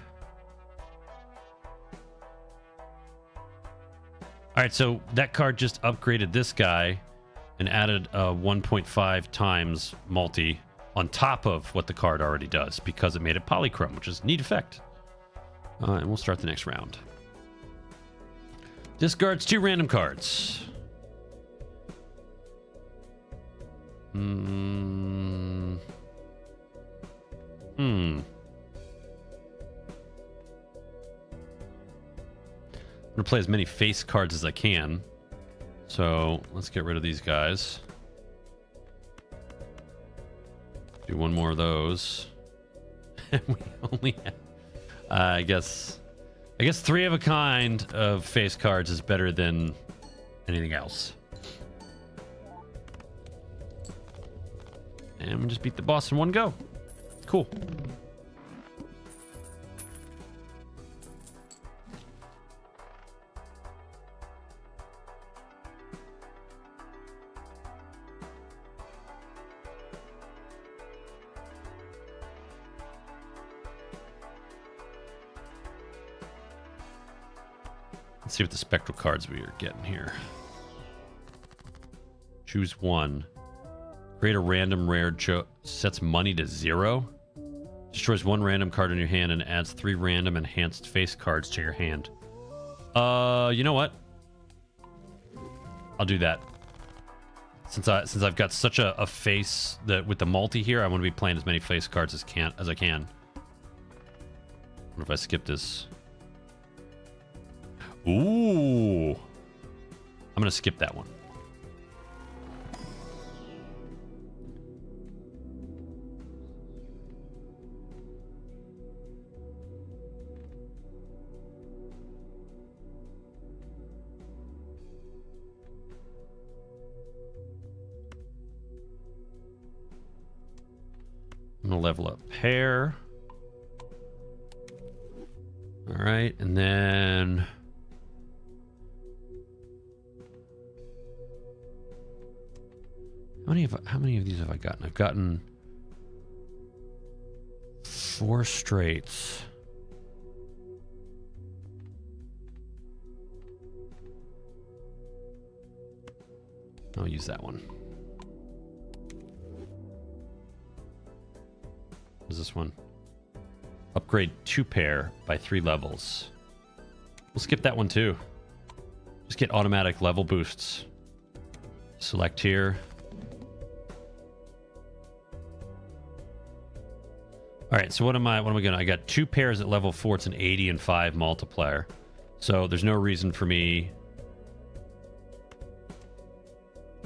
All right, so that card just upgraded this guy and added a 1.5 times multi on top of what the card already does because it made it polychrome, which is a neat effect. And we'll start the next round. Discards 2 random cards. I'm gonna play as many face cards as I can. So let's get rid of these guys. Do one more of those. We only have, I guess 3 of a kind of face cards is better than anything else. And we just beat the boss in one go. Cool. Let's see what the spectral cards we are getting here. Choose one. Create a random rare sets money to 0. Destroys 1 random card in your hand and adds 3 random enhanced face cards to your hand. You know what? I'll do that. Since I've got such a face that with the multi here, I want to be playing as many face cards as I can. What if I skip this? Ooh. I'm gonna skip that one. I'm gonna level up pair. All right, and then how many of these have I gotten? I've gotten 4 straights. I'll use that one. What's this one? Upgrade 2 pair by 3 levels. We'll skip that one too. Just get automatic level boosts. Select here. All right, so what am I gonna? I got 2 pairs at level 4. It's an 80 and 5 multiplier. So there's no reason for me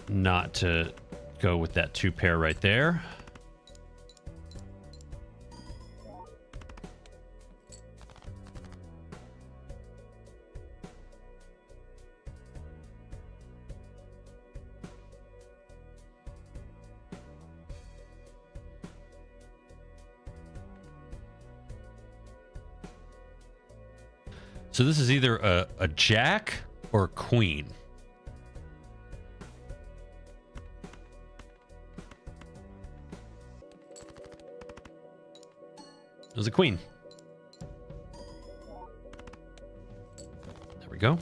not to go with that 2 pair right there. So this is either a jack or a queen. It was a queen. There we go.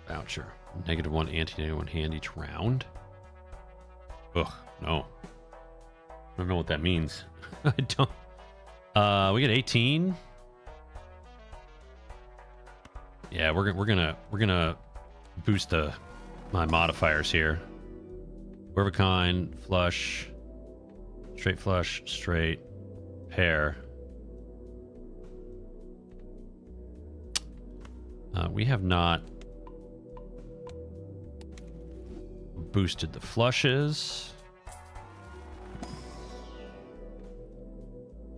Voucher. -1, anti-1 hand each round. Ugh, no. I don't know what that means. I don't. We get 18. Yeah, we're gonna boost my modifiers here. Whatever kind, flush, straight, pair. We have not boosted the flushes.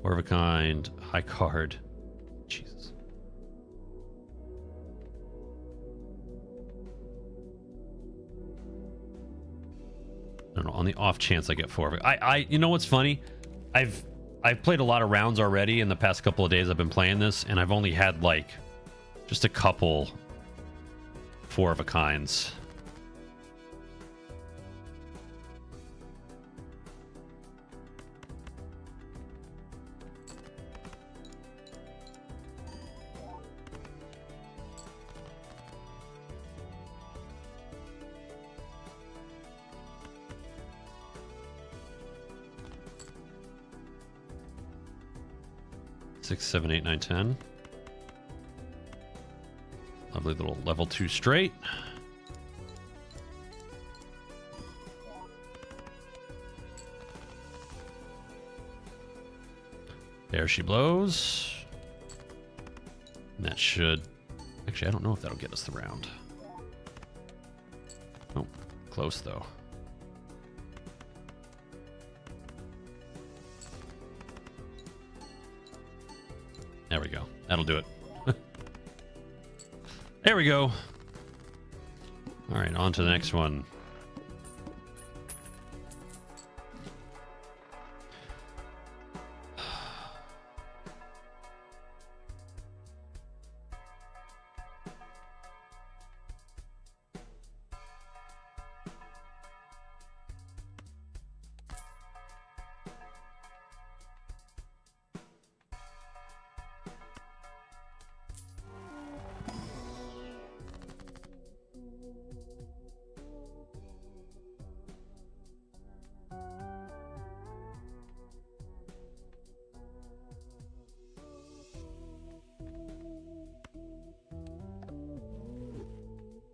Four of a kind, high card. Jesus. I don't know, on the off chance I get 4 of it. You know what's funny? I've played a lot of rounds already in the past couple of days I've been playing this, and I've only had like just a couple 4 of a kinds. Six, 7, 8, 9, 10. Lovely little level 2 straight. There she blows. And that should... Actually, I don't know if that'll get us the round. Oh, close though. There we go. That'll do it. There we go. All right, on to the next one.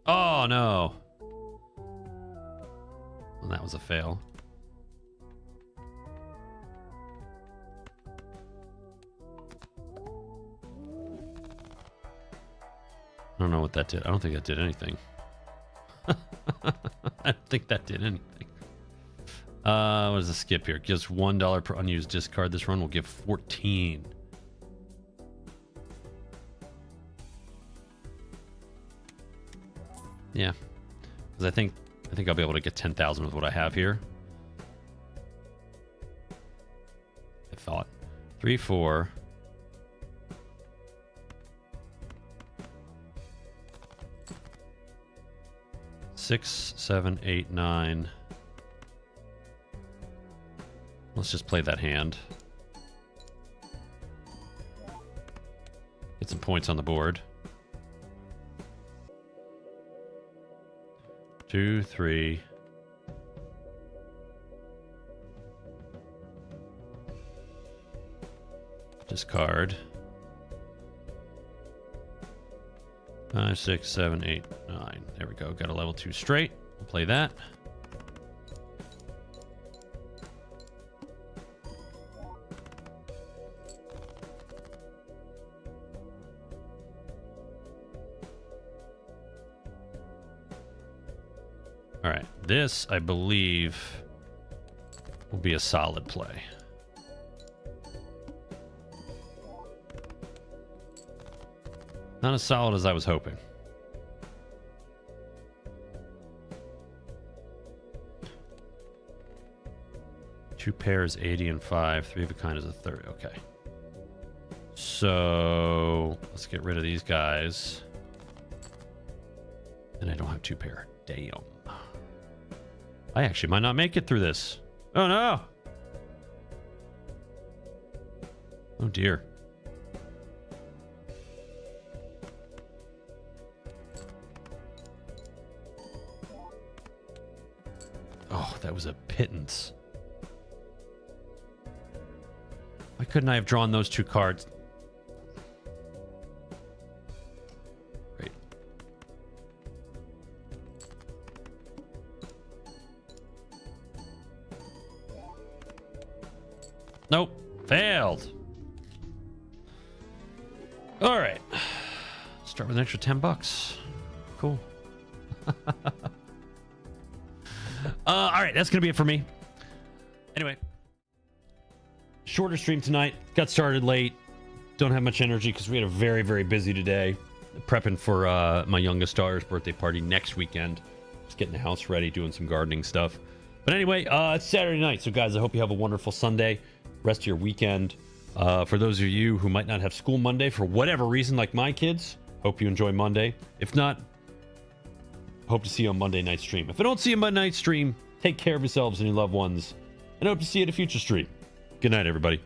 Oh no. Well, that was a fail. I don't know what that did. I don't think that did anything. I don't think that did anything. What is the skip here? Gives $1 per unused discard. This run will give 14. Yeah, because I think I'll be able to get 10,000 with what I have here. I thought 3, 4. 6, 7, 8, 9. Let's just play that hand. Get some points on the board. 2, 3. Discard. 5, 6, 7, 8, 9. There we go. Got a level 2 straight. We'll play that. All right. This, I believe, will be a solid play. Not as solid as I was hoping. Two pairs, 80 and 5. 3 of a kind is a 30. Okay. So let's get rid of these guys. And I don't have 2 pair. Damn. I actually might not make it through this. Oh no. Oh dear. Oh, that was a pittance. Why couldn't I have drawn those 2 cards? Great. Nope. Failed. All right. Start with an extra $10. Cool. All right, that's gonna be it for me. Anyway, shorter stream tonight. Got started late. Don't have much energy because we had a very, very busy today. Prepping for my youngest daughter's birthday party next weekend. Just getting the house ready, doing some gardening stuff. But anyway, it's Saturday night, so guys, I hope you have a wonderful Sunday, rest of your weekend. For those of you who might not have school Monday for whatever reason, like my kids, hope you enjoy Monday. If not, hope to see you on Monday night stream. If I don't see you on Monday night stream, take care of yourselves and your loved ones, and hope to see you at a future stream. Good night, everybody.